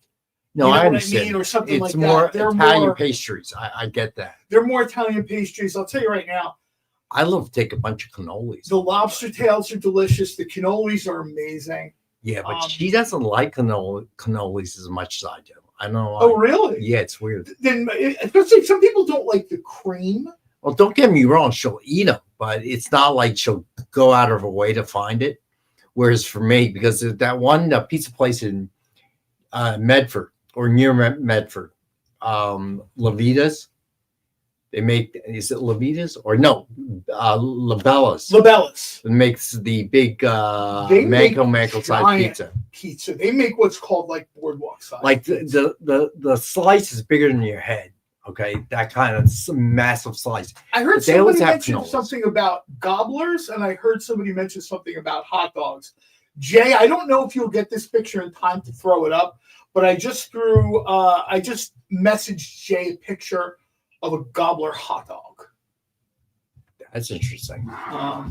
No, you know I what understand. I mean? Or something it's like that. more They're Italian more pastries. I get that. They're more Italian pastries. I'll tell you right now. I love to take a bunch of cannolis. The lobster tails are delicious. The cannolis are amazing. Yeah, but she doesn't like cannolis as much as I do. I know. Oh, really? Yeah, it's weird. Then, especially some people don't like the cream. Well, don't get me wrong. She'll eat them, but it's not like she'll go out of her way to find it. Whereas for me, because that one pizza place in Medford or near Medford, Levita's, they make, is it Levita's or no, Labella's. Labella's. It makes the big mango size pizza. They make what's called like boardwalk size. Like the slice is bigger than your head. Okay, that kind of massive slice. I heard somebody mention something about gobblers, and I heard somebody mention something about hot dogs. Jay, I don't know if you'll get this picture in time to throw it up, but I just messaged Jay a picture of a gobbler hot dog. That's interesting. I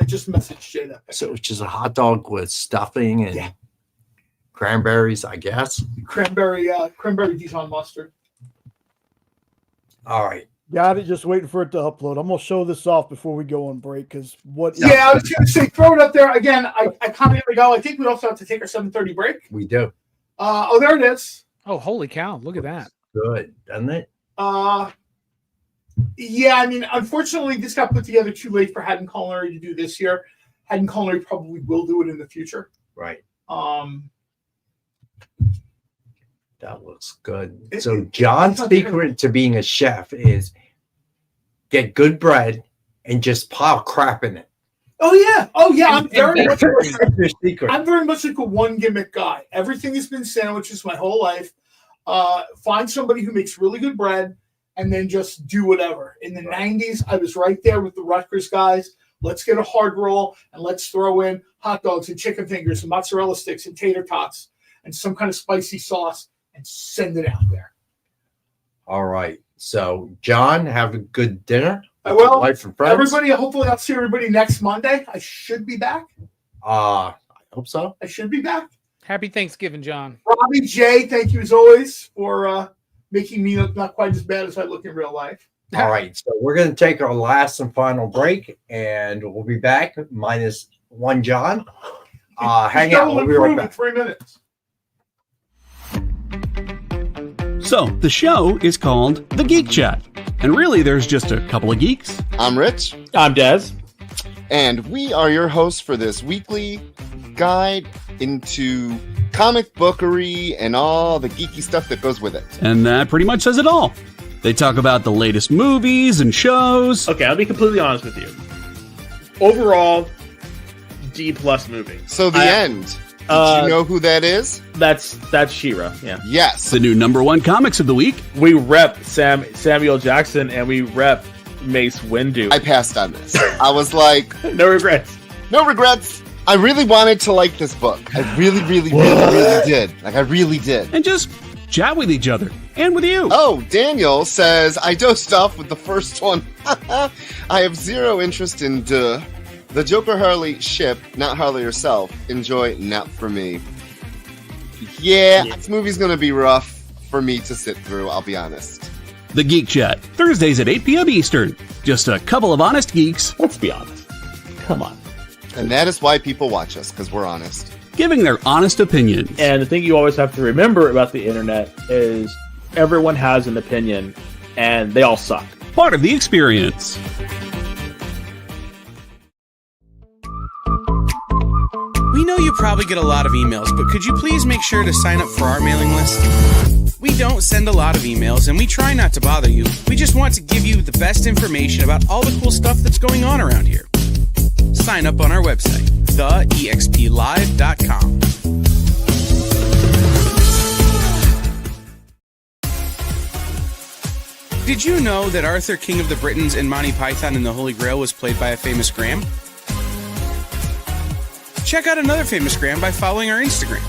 just messaged Jay that picture. So it's just a hot dog with stuffing and cranberries, I guess. Cranberry Dijon mustard. All right. Got it. Just waiting for it to upload. I'm gonna show this off before we go on break because what? Yeah, I was gonna say throw it up there again. I commented ago. I think we also have to take our 7:30 break. We do. There it is. Oh, holy cow! Look at that. Good, doesn't it? Yeah, I mean, unfortunately, this got put together too late for Haddon Culinary to do this year. Haddon Culinary probably will do it in the future. Right. That looks good. So John's secret to being a chef is get good bread and just pile crap in it. Oh yeah. I'm very much your secret. I'm very much like a one gimmick guy. Everything has been sandwiches my whole life. Find somebody who makes really good bread and then just do whatever. In the 90s, I was right there with the Rutgers guys. Let's get a hard roll and let's throw in hot dogs and chicken fingers and mozzarella sticks and tater tots and some kind of spicy sauce and send it out there. All right. So, John, have a good dinner. I will. Wife and friends. Everybody, hopefully I'll see everybody next Monday. I should be back. I hope so. I should be back. Happy Thanksgiving, John. Robbie, Jay, thank you as always for making me look not quite as bad as I look in real life. All right. So we're going to take our last and final break, and we'll be back minus one John. Hang out. We'll be right back. 3 minutes. So, the show is called The Geek Chat. And really, there's just a couple of geeks. I'm Rich. I'm Dez. And we are your hosts for this weekly guide into comic bookery and all the geeky stuff that goes with it. And that pretty much says it all. They talk about the latest movies and shows. Okay, I'll be completely honest with you. Overall, D+ movie. So the end. Did you know who that is? That's She-Ra, yeah. Yes. The new #1 comics of the week. We rep Samuel Jackson and we rep Mace Windu. I passed on this. I was like... No regrets. No regrets. I really wanted to like this book. I really did. Like, I really did. And just chat with each other. And with you. Oh, Daniel says, I dosed off with the first one. I have zero interest in the Joker Harley ship, not Harley herself. Enjoy, not for me. Yeah, this movie's going to be rough for me to sit through, I'll be honest. The Geek Chat, Thursdays at 8 p.m. Eastern. Just a couple of honest geeks. Let's be honest. Come on. And that is why people watch us, because we're honest. Giving their honest opinions. And the thing you always have to remember about the internet is everyone has an opinion, and they all suck. Part of the experience. We know you probably get a lot of emails, but could you please make sure to sign up for our mailing list? We don't send a lot of emails, and we try not to bother you. We just want to give you the best information about all the cool stuff that's going on around here. Sign up on our website, theexplive.com. Did you know that Arthur, King of the Britons, in Monty Python and the Holy Grail was played by a famous Graham? Check out another famous Graham by following our Instagram.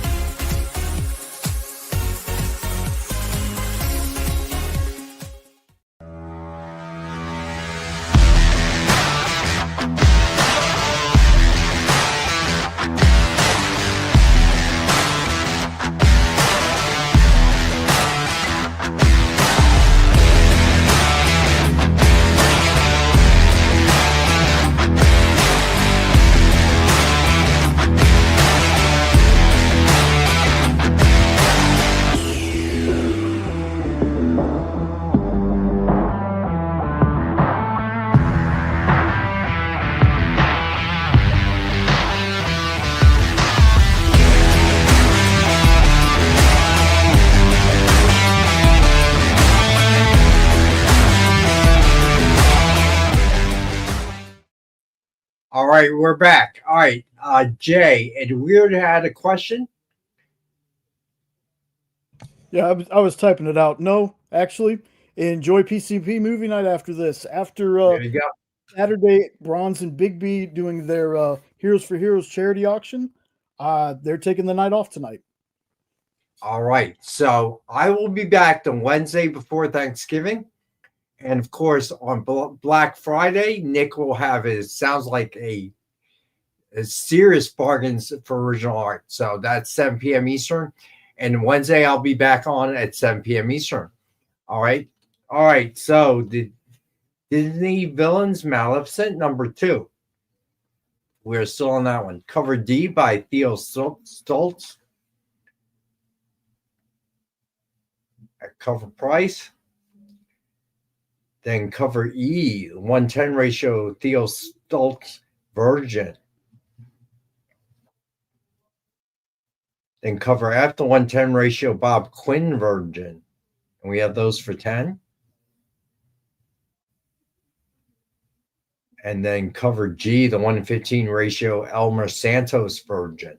All right, we're back. All right, Jay, and we had a question. Yeah, I was typing it out. No, actually, enjoy PCP movie night after this. After There you go. Saturday, Bronze and Big B doing their Heroes for Heroes charity auction. They're taking the night off tonight. All right, so I will be back on Wednesday before Thanksgiving. And of course, on Black Friday, Nick will have his, sounds like a serious bargains for original art. So that's 7 p.m. Eastern. And Wednesday, I'll be back on at 7 p.m. Eastern. All right. All right. So the Disney Villains Maleficent #2. We're still on that one. Cover D by Theo Stoltz. At cover price Then cover E, 110 ratio Theo Stultz Virgin. Then cover F, the 110 ratio Bob Quinn Virgin. And we have those for 10. And then cover G, the 1:15 ratio Elmer Santos Virgin.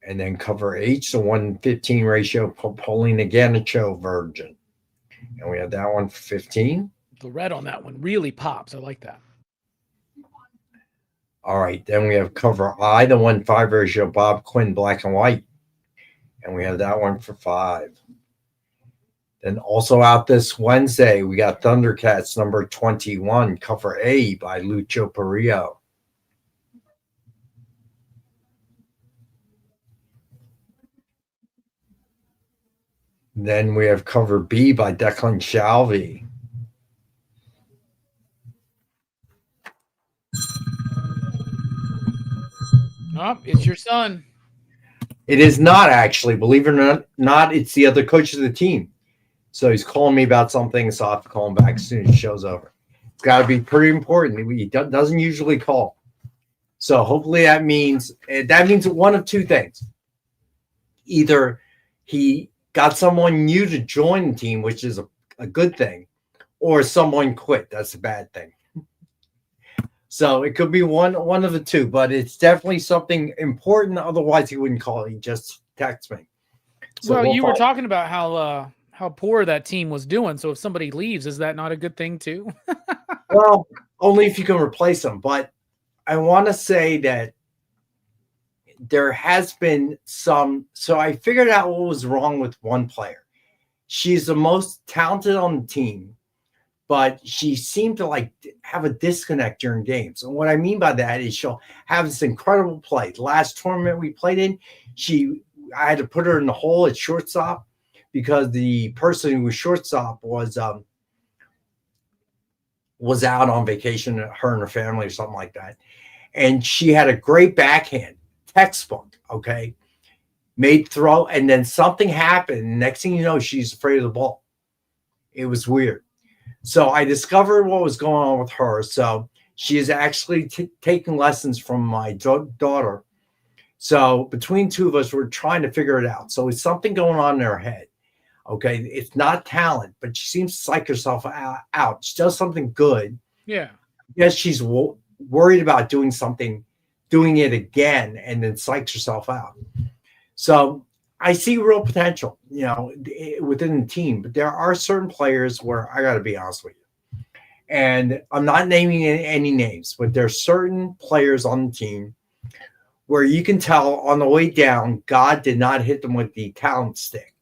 And then cover H, the 1:15 ratio Paulina Ganicho Virgin. And we have that one for 15. The red on that one really pops. I like that. All right, then we have cover I, the 1:5 ratio Bob Quinn Black and White. And we have that one for 5. Then also out this Wednesday, we got Thundercats number 21, cover A by Lucho Perillo. Then we have cover B by Declan Shalvey. Oh, it's your son. It is not actually, believe it or not, it's the other coach of the team. So he's calling me about something, so I'll have to call him back as soon as the show's over. It's got to be pretty important. He doesn't usually call. So hopefully that means one of two things. Either he got someone new to join the team, which is a good thing, or someone quit. That's a bad thing. So it could be one of the two, but it's definitely something important. Otherwise, he wouldn't call. He just texts me. So well, you were talking about how poor that team was doing. So if somebody leaves, is that not a good thing too? Well, only if you can replace them. But I want to say that there has been some. So I figured out what was wrong with one player. She's the most talented on the team, but she seemed to have a disconnect during games. And what I mean by that is she'll have this incredible play. The last tournament we played in, I had to put her in the hole at shortstop because the person who was shortstop was out on vacation, her and her family or something like that. And she had a great backhand, textbook, okay? Made throw, and then something happened. Next thing you know, she's afraid of the ball. It was weird. So I discovered what was going on with her. So she is actually taking lessons from my daughter. So between two of us, we're trying to figure it out. So it's something going on in her head. Okay. It's not talent, but she seems to psych herself out. She does something good. Yeah. Yes, she's worried about doing it again, and then psychs herself out. So I see real potential, within the team, but there are certain players where I got to be honest with you. And I'm not naming any names, but there are certain players on the team where you can tell on the way down, God did not hit them with the talent stick.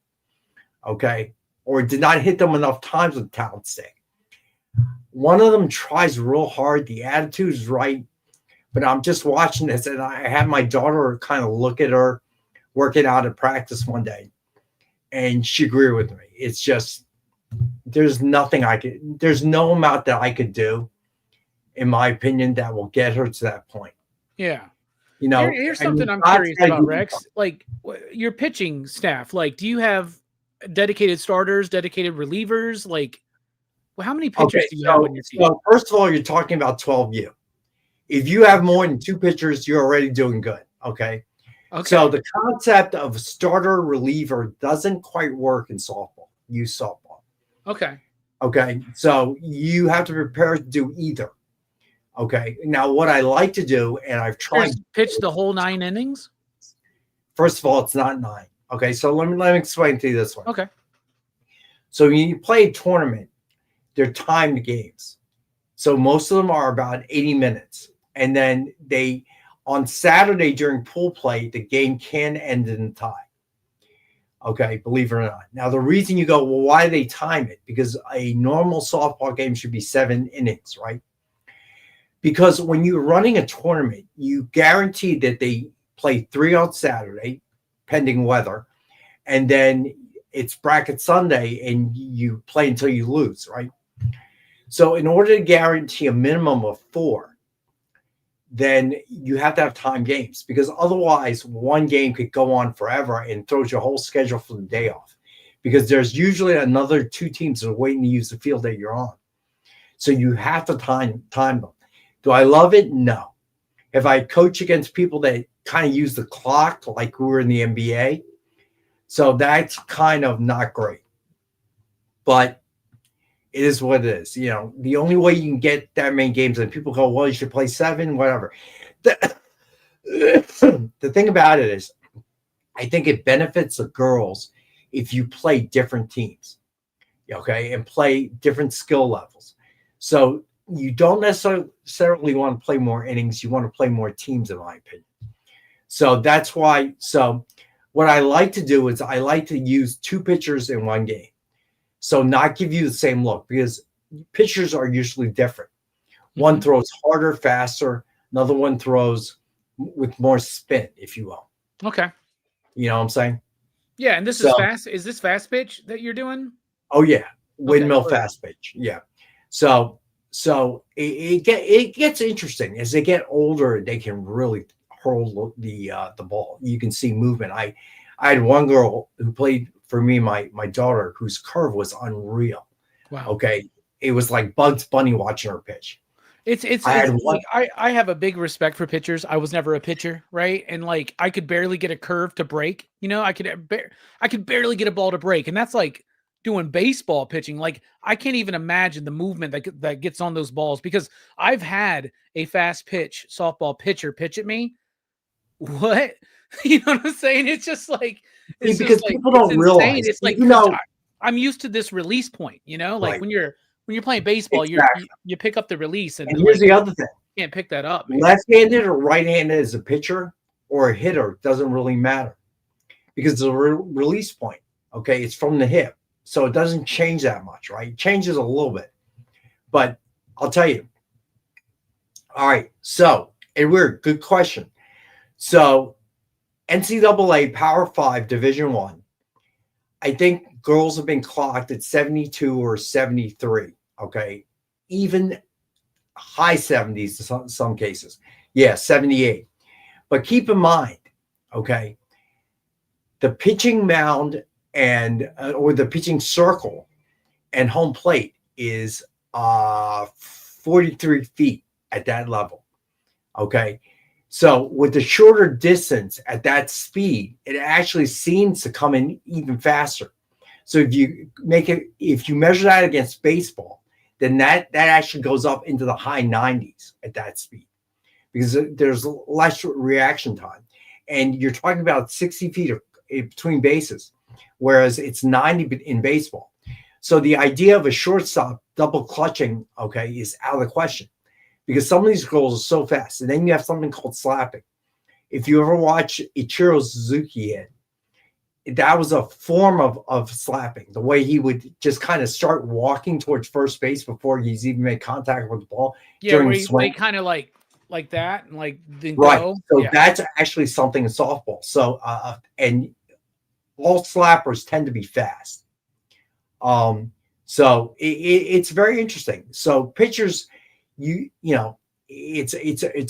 Okay. Or did not hit them enough times with the talent stick. One of them tries real hard. The attitude is right, but I'm just watching this, and I had my daughter kind of look at her working out at practice one day, and she agreed with me. It's just, there's no amount that I could do, in my opinion, that will get her to that point. Yeah. Here's something I'm curious about, Rex. Like your pitching staff, do you have dedicated starters, dedicated relievers? How many pitchers do you have on your team? So first of all, you're talking about 12U. If you have more than 2 pitchers, you're already doing good. Okay. So the concept of starter reliever doesn't quite work in softball, youth softball. Okay. So you have to prepare to do either. Okay. Now, what I like to do, and I've tried to pitch the whole 9 innings. First of all, it's not 9. Okay. So let me explain to you this one. Okay. So when you play a tournament, they're timed games. So most of them are about 80 minutes. And then on Saturday during pool play, the game can end in a tie. Okay, believe it or not. Now, the reason you go, well, why do they time it? Because a normal softball game should be 7 innings, right? Because when you're running a tournament, you guarantee that they play 3 on Saturday, pending weather, and then it's bracket Sunday, and you play until you lose, right? So in order to guarantee a minimum of 4, then you have to have time games, because otherwise one game could go on forever and throws your whole schedule for the day off, because there's usually another 2 teams that are waiting to use the field that you're on. So you have to time them. Do I love it? No. If I coach against people that kind of use the clock like we were in the NBA, so that's kind of not great. But it is what it is. You know, the only way you can get that many games, and people go, well, you should play 7, whatever. The thing about it is, I think it benefits the girls if you play different teams, okay, and play different skill levels. So you don't necessarily want to play more innings. You want to play more teams, in my opinion. So that's why. So what I like to do is I like to use 2 pitchers in one game. So not give you the same look, because pitchers are usually different. One throws harder, faster. Another one throws with more spin, if you will. Okay. You know what I'm saying? Yeah, and this is fast. Is this fast pitch that you're doing? Oh yeah, windmill fast pitch. Yeah. So it gets interesting as they get older. They can really hurl the ball. You can see movement. I had one girl who played for me, my daughter, whose curve was unreal. Wow. Okay, it was like Bugs Bunny watching her pitch. I have a big respect for pitchers. I was never a pitcher, right? And like I could barely get a curve to break. You know, I could barely get a ball to break, and that's like doing baseball pitching. Like I can't even imagine the movement that gets on those balls, because I've had a fast pitch softball pitcher pitch at me. What? You know what I'm saying? It's just like it's because just like, people don't realize. It's like, you know, I'm used to this release point. You know, like right. when you're playing baseball, exactly. you pick up the release, and here's the other thing: you can't pick that up. Man. Left-handed or right-handed as a pitcher or a hitter doesn't really matter, because the release point, okay, it's from the hip, so it doesn't change that much, right? It changes a little bit, but I'll tell you. All right, so good question. So NCAA Power 5 Division I, I think girls have been clocked at 72 or 73. Okay, even high 70s in some cases. Yeah, 78. But keep in mind, okay, the pitching mound and or the pitching circle and home plate is 43 feet at that level. Okay. So with the shorter distance at that speed, it actually seems to come in even faster. So if you measure that against baseball, then that actually goes up into the high 90s at that speed, because there's less reaction time. And you're talking about 60 feet between bases, whereas it's 90 in baseball. So the idea of a shortstop double clutching, okay, is out of the question, because some of these girls are so fast. And then you have something called slapping. If you ever watch Ichiro Suzuki that was a form of slapping, the way he would just kind of start walking towards first base before he's even made contact with the ball. Yeah, where he kind of like that and like then right. Go. So yeah. That's actually something in softball. So and all slappers tend to be fast. So it's very interesting. So pitchers, you know, it's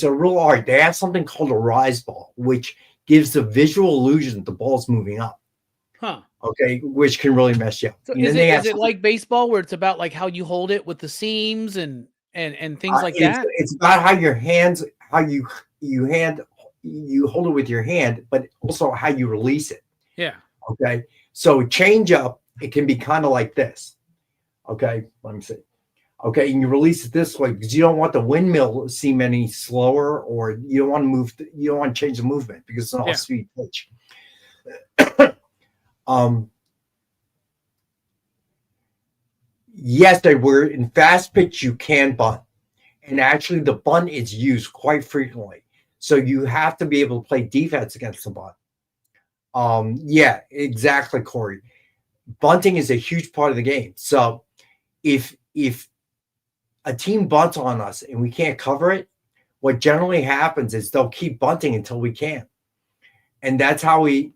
a real art. They have something called a rise ball, which gives the visual illusion that the ball's moving up. Huh. Okay, which can really mess you up. So is it like baseball, where it's about like how you hold it with the seams and things like that? It's about how your hands, how you hold it with your hand, but also how you release it. Yeah. Okay. So change up, it can be kind of like this. Okay. Let me see. Okay. And you release it this way because you don't want the windmill to seem any slower, or you don't want to move. You don't want to change the movement because it's an off-speed pitch. Yes, they were in fast pitch. You can bunt, and actually the bunt is used quite frequently. So you have to be able to play defense against the bunt. Yeah, exactly, Corey. Bunting is a huge part of the game. So if a team bunts on us and we can't cover it, what generally happens is they'll keep bunting until we can, and that's how we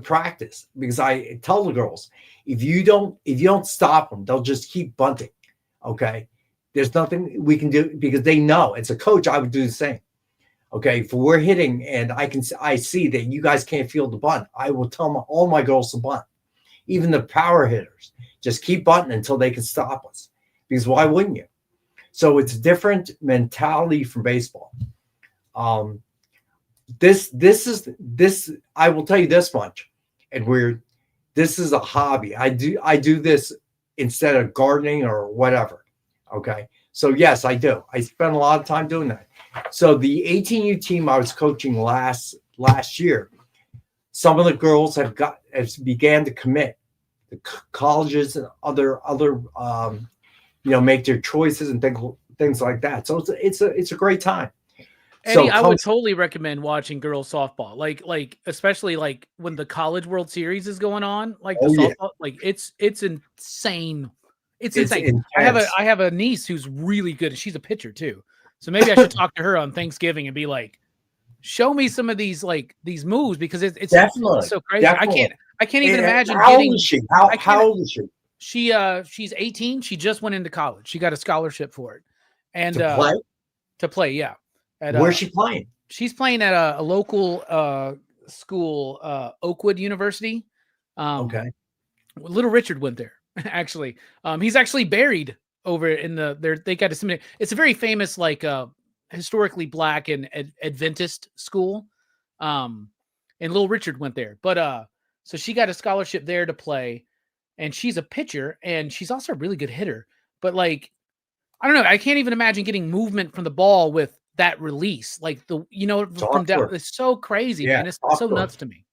practice. Because I tell the girls, if you don't stop them, they'll just keep bunting. Okay, There's nothing we can do because they know. As a coach, I would do the same. Okay, if we're hitting and I see that you guys can't field the bunt, I will tell all my girls to bunt. Even the power hitters, just keep bunting until they can stop us. Because why wouldn't you? So it's a different mentality from baseball. This I will tell you this much, and this is a hobby. I do this instead of gardening or whatever. Okay, so yes, I do. I spend a lot of time doing that. So the 18U team I was coaching last year, some of the girls have began to commit. The colleges and other make their choices and things like that. So it's a great time. Eddie, I would totally recommend watching girls softball. Like especially like when the College World Series is going on, like the softball, like it's insane. It's insane. Intense. I have a niece who's really good, and she's a pitcher too. So maybe I should talk to her on Thanksgiving and be like, show me some of these moves, because it's definitely so crazy. Definitely. I can't even imagine how getting. Old is she? How old is she? She's 18. She just went into college. She got a scholarship for it. And to play, yeah. Where's she playing? She's playing at a local school, Oakwood University. Okay. Little Richard went there, actually. He's actually buried over in they got a seminary. It's a very famous, like historically Black and Adventist school. And Little Richard went there. But so she got a scholarship there to play, and she's a pitcher, and she's also a really good hitter. But like, I don't know, I can't even imagine getting movement from the ball with that release, like from down. It's so crazy, man. It's so nuts to me.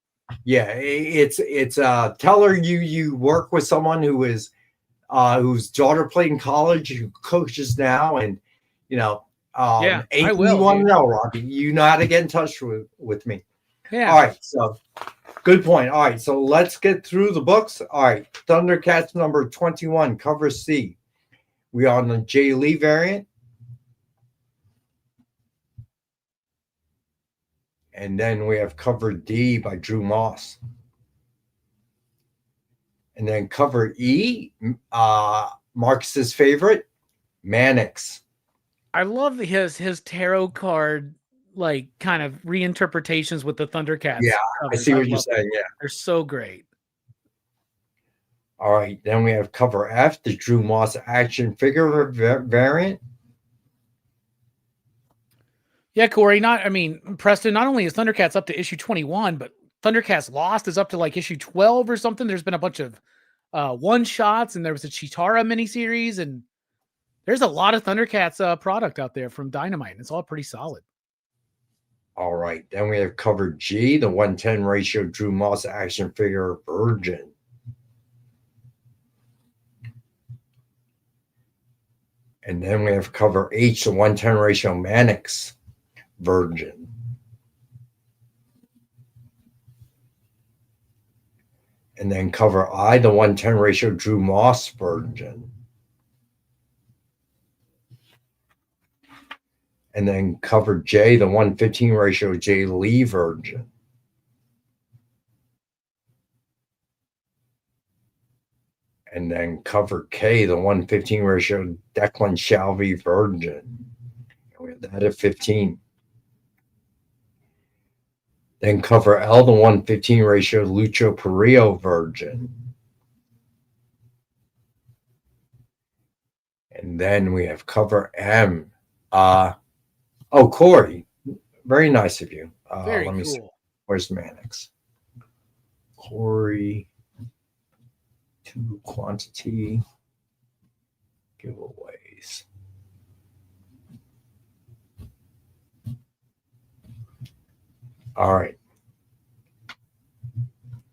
Yeah, it's tell her you work with someone who is whose daughter played in college, who coaches now, and I will. You want to know, Robbie? You know how to get in touch with me. Yeah. All right. So good point. All right. So let's get through the books. All right. Thundercats number 21, cover C. We are on the Jay Lee variant. And then we have cover D by Drew Moss. And then cover E, Marcus's favorite, Mannix. I love his tarot card, like, kind of reinterpretations with the Thundercats. Yeah, covers. I see what you're saying. Yeah. They're so great. All right. Then we have cover F, the Drew Moss action figure variant. Yeah, Corey, Preston, not only is Thundercats up to issue 21, but Thundercats Lost is up to like issue 12 or something. There's been a bunch of one-shots, and there was a Chitara miniseries, and there's a lot of Thundercats product out there from Dynamite, and it's all pretty solid. All right. Then we have cover G, the 110 ratio Drew Moss action figure Virgin. And then we have cover H, the 110 ratio Mannix Virgin. And then cover I, the 110 ratio Drew Moss Virgin. And then cover J, the 115 ratio Jay Lee Virgin. And then cover K, the 115 ratio Declan Shalvey Virgin. And we have that at 15. Then cover L, the 115 ratio Lucho Perillo Virgin. And then we have cover M. Corey, very nice of you. Very let me cool. see. Where's Mannix? Corey, 2 quantity giveaways. All right.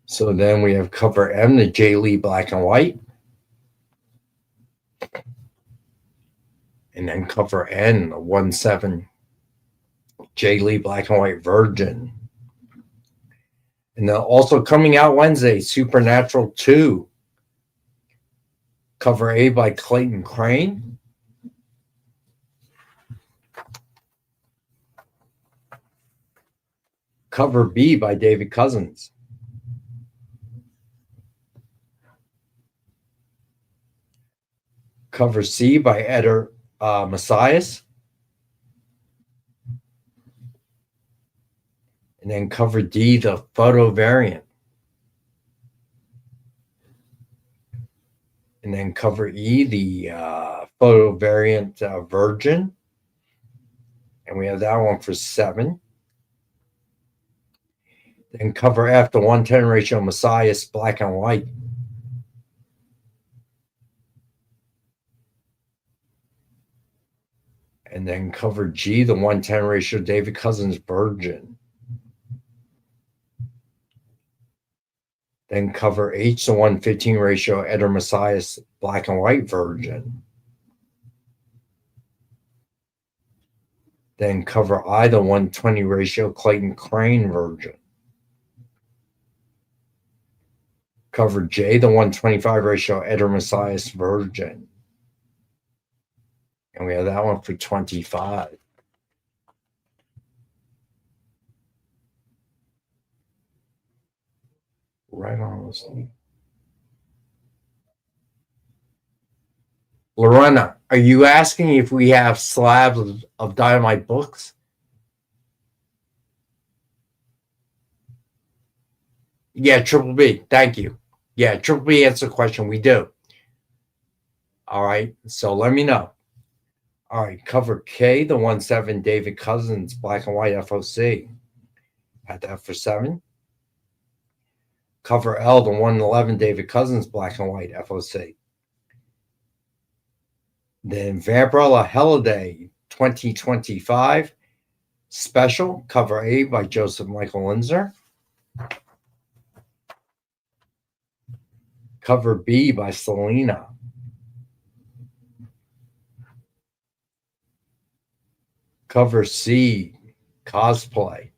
So then we have cover M, the Jay Lee black and white. And then cover N, the 1/7 Jay Lee black and white Virgin. And then also coming out Wednesday, Supernatural 2. Cover A by Clayton Crane. Cover B by David Cousins. Cover C by Messias. And then cover D, the photo variant. And then cover E, the photo variant Virgin. And we have that one for 7. Then cover F, the 110 ratio Messias, black and white. And then cover G, the 110 ratio David Cousins Virgin. Then cover H, the 115 ratio Eder Messias black and white Virgin. Then cover I, the 120 ratio Clayton Crane Virgin. Cover J, the 125 ratio Eder Messias Virgin. And we have that one for 25. Right on this thing. Lorena, are you asking if we have slabs of Dynamite books? Yeah, Triple B. Thank you. Yeah, Triple B answered the question. We do. All right. So let me know. All right. Cover K, the 1/7 David Cousins black and white FOC. Had that for 7. Cover L, the 111 David Cousins black and white FOC. Then Vampirella Holiday 2025 special, cover A by Joseph Michael Linzer. Cover B by Selena. Cover C, cosplay.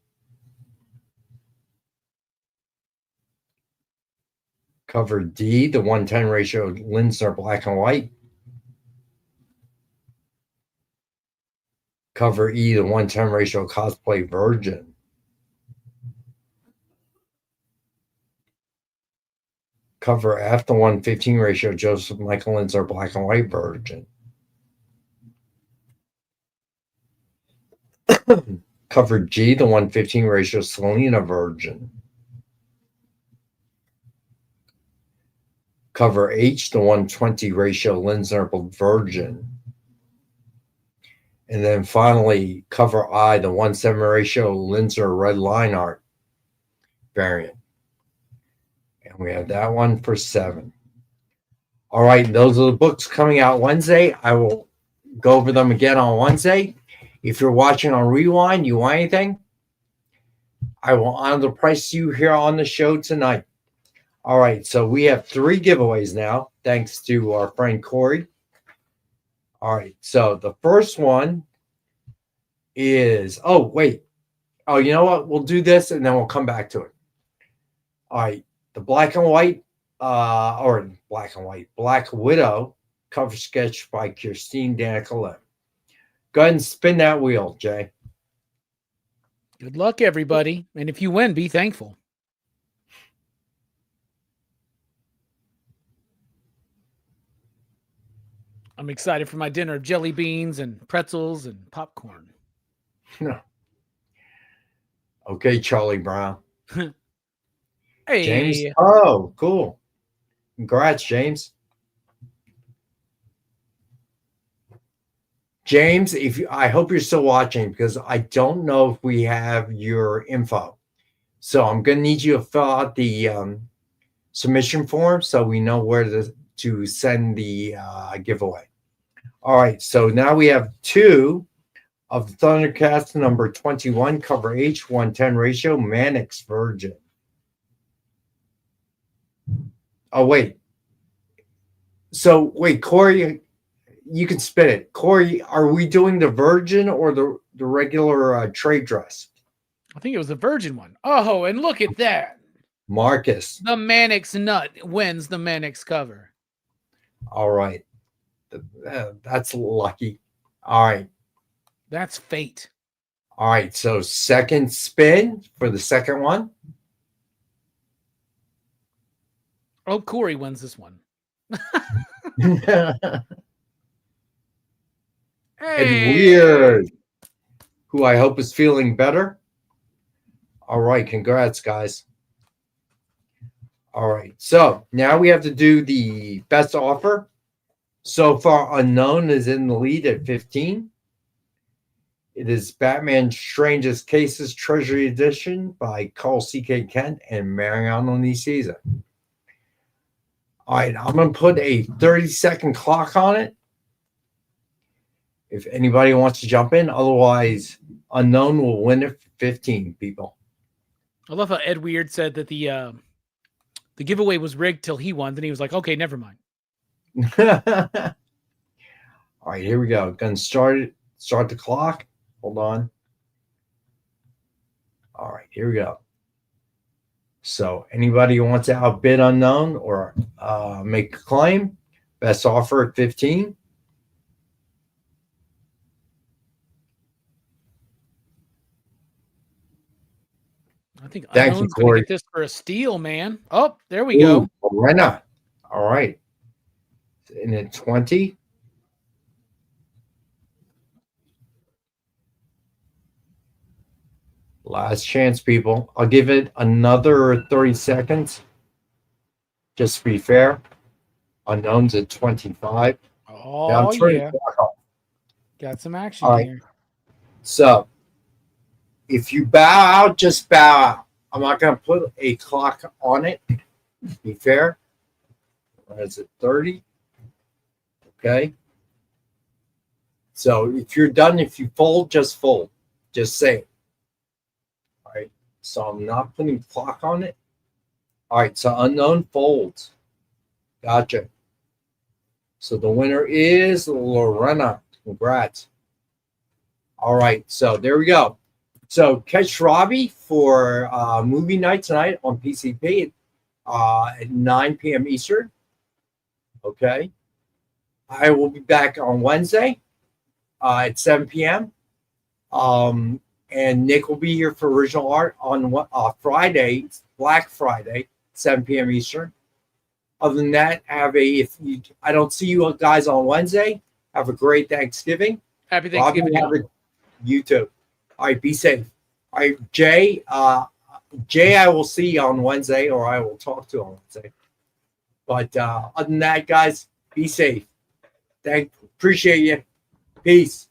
Cover D, the 110 ratio Linzer black and white. Cover E, the 110 ratio cosplay Virgin. Cover F, the 115 ratio Joseph Michael Linzer black and white Virgin. Cover G, the 115 ratio Selena Virgin. Cover H, the 120 ratio Linzer Virgin. And then finally, cover I, the 1/7 ratio Linzer red line art variant. And we have that one for 7. All right, those are the books coming out Wednesday. I will go over them again on Wednesday. If you're watching on Rewind, you want anything, I will honor the price you hear on the show tonight. All right, so we have 3 giveaways now, thanks to our friend Corey. All right, so the first one is, oh, wait. Oh, you know what? We'll do this and then we'll come back to it. All right, the black and white, Black Widow cover sketch by Kirstine Danica. Go ahead and spin that wheel, Jay. Good luck, everybody. And if you win, be thankful. I'm excited for my dinner of jelly beans and pretzels and popcorn. Okay, Charlie Brown. Hey. James. Oh, cool. Congrats, James. James, I hope you're still watching because I don't know if we have your info. So I'm going to need you to fill out the submission form so we know where to send the giveaway. All right, so now we have 2 of the Thundercats number 21, cover H, 110 ratio, Mannix Virgin. Oh, wait. So, wait, Corey, you can spin it. Corey, are we doing the Virgin or the regular trade dress? I think it was the Virgin one. Oh, and look at that. Marcus. The Mannix nut wins the Mannix cover. All right. That's lucky. All right. That's fate. All right. So second spin for the second one. Oh, Corey wins this one. And Weird, who I hope is feeling better. All right, congrats, guys. All right, so now we have to do the best offer. So far, Unknown is in the lead at 15. It is Batman Strangest Cases Treasury Edition by Carl C.K. Kent and Mariano Nicieza. All right, I'm going to put a 30-second clock on it. If anybody wants to jump in, otherwise, Unknown will win it for 15 people. I love how Ed Weird said that the giveaway was rigged till he won. Then he was like, okay, never mind. All right, here we go. Gonna start the clock. Hold on. All right, here we go. So anybody who wants to outbid Unknown or make a claim, best offer at 15. I think Thank you, Unknown's going Corey. to get this for a steal, man. Oh, there we go. Why not? All right. And at 20. Last chance, people. I'll give it another 30 seconds. Just to be fair. Unknown's at 25. Oh, yeah. Got some action All right. here. So, if you bow out, just bow out. I'm not going to put a clock on it. Be fair. Is it 30? Okay. So, if you're done, if you fold. Just say it. All right. So, I'm not putting a clock on it. All right. So, Unknown folds. Gotcha. So, the winner is Lorena. Congrats. All right. So, there we go. So catch Robbie for movie night tonight on PCP at 9 p.m. Eastern. Okay. I will be back on Wednesday at 7 p.m. And Nick will be here for original art on Friday, Black Friday, 7 p.m. Eastern. Other than that, I don't see you guys on Wednesday, have a great Thanksgiving. Happy Thanksgiving. You too. All right, be safe. All right, Jay, I will see you on Wednesday, or I will talk to you on Wednesday. But other than that, guys, be safe. Appreciate you. Peace.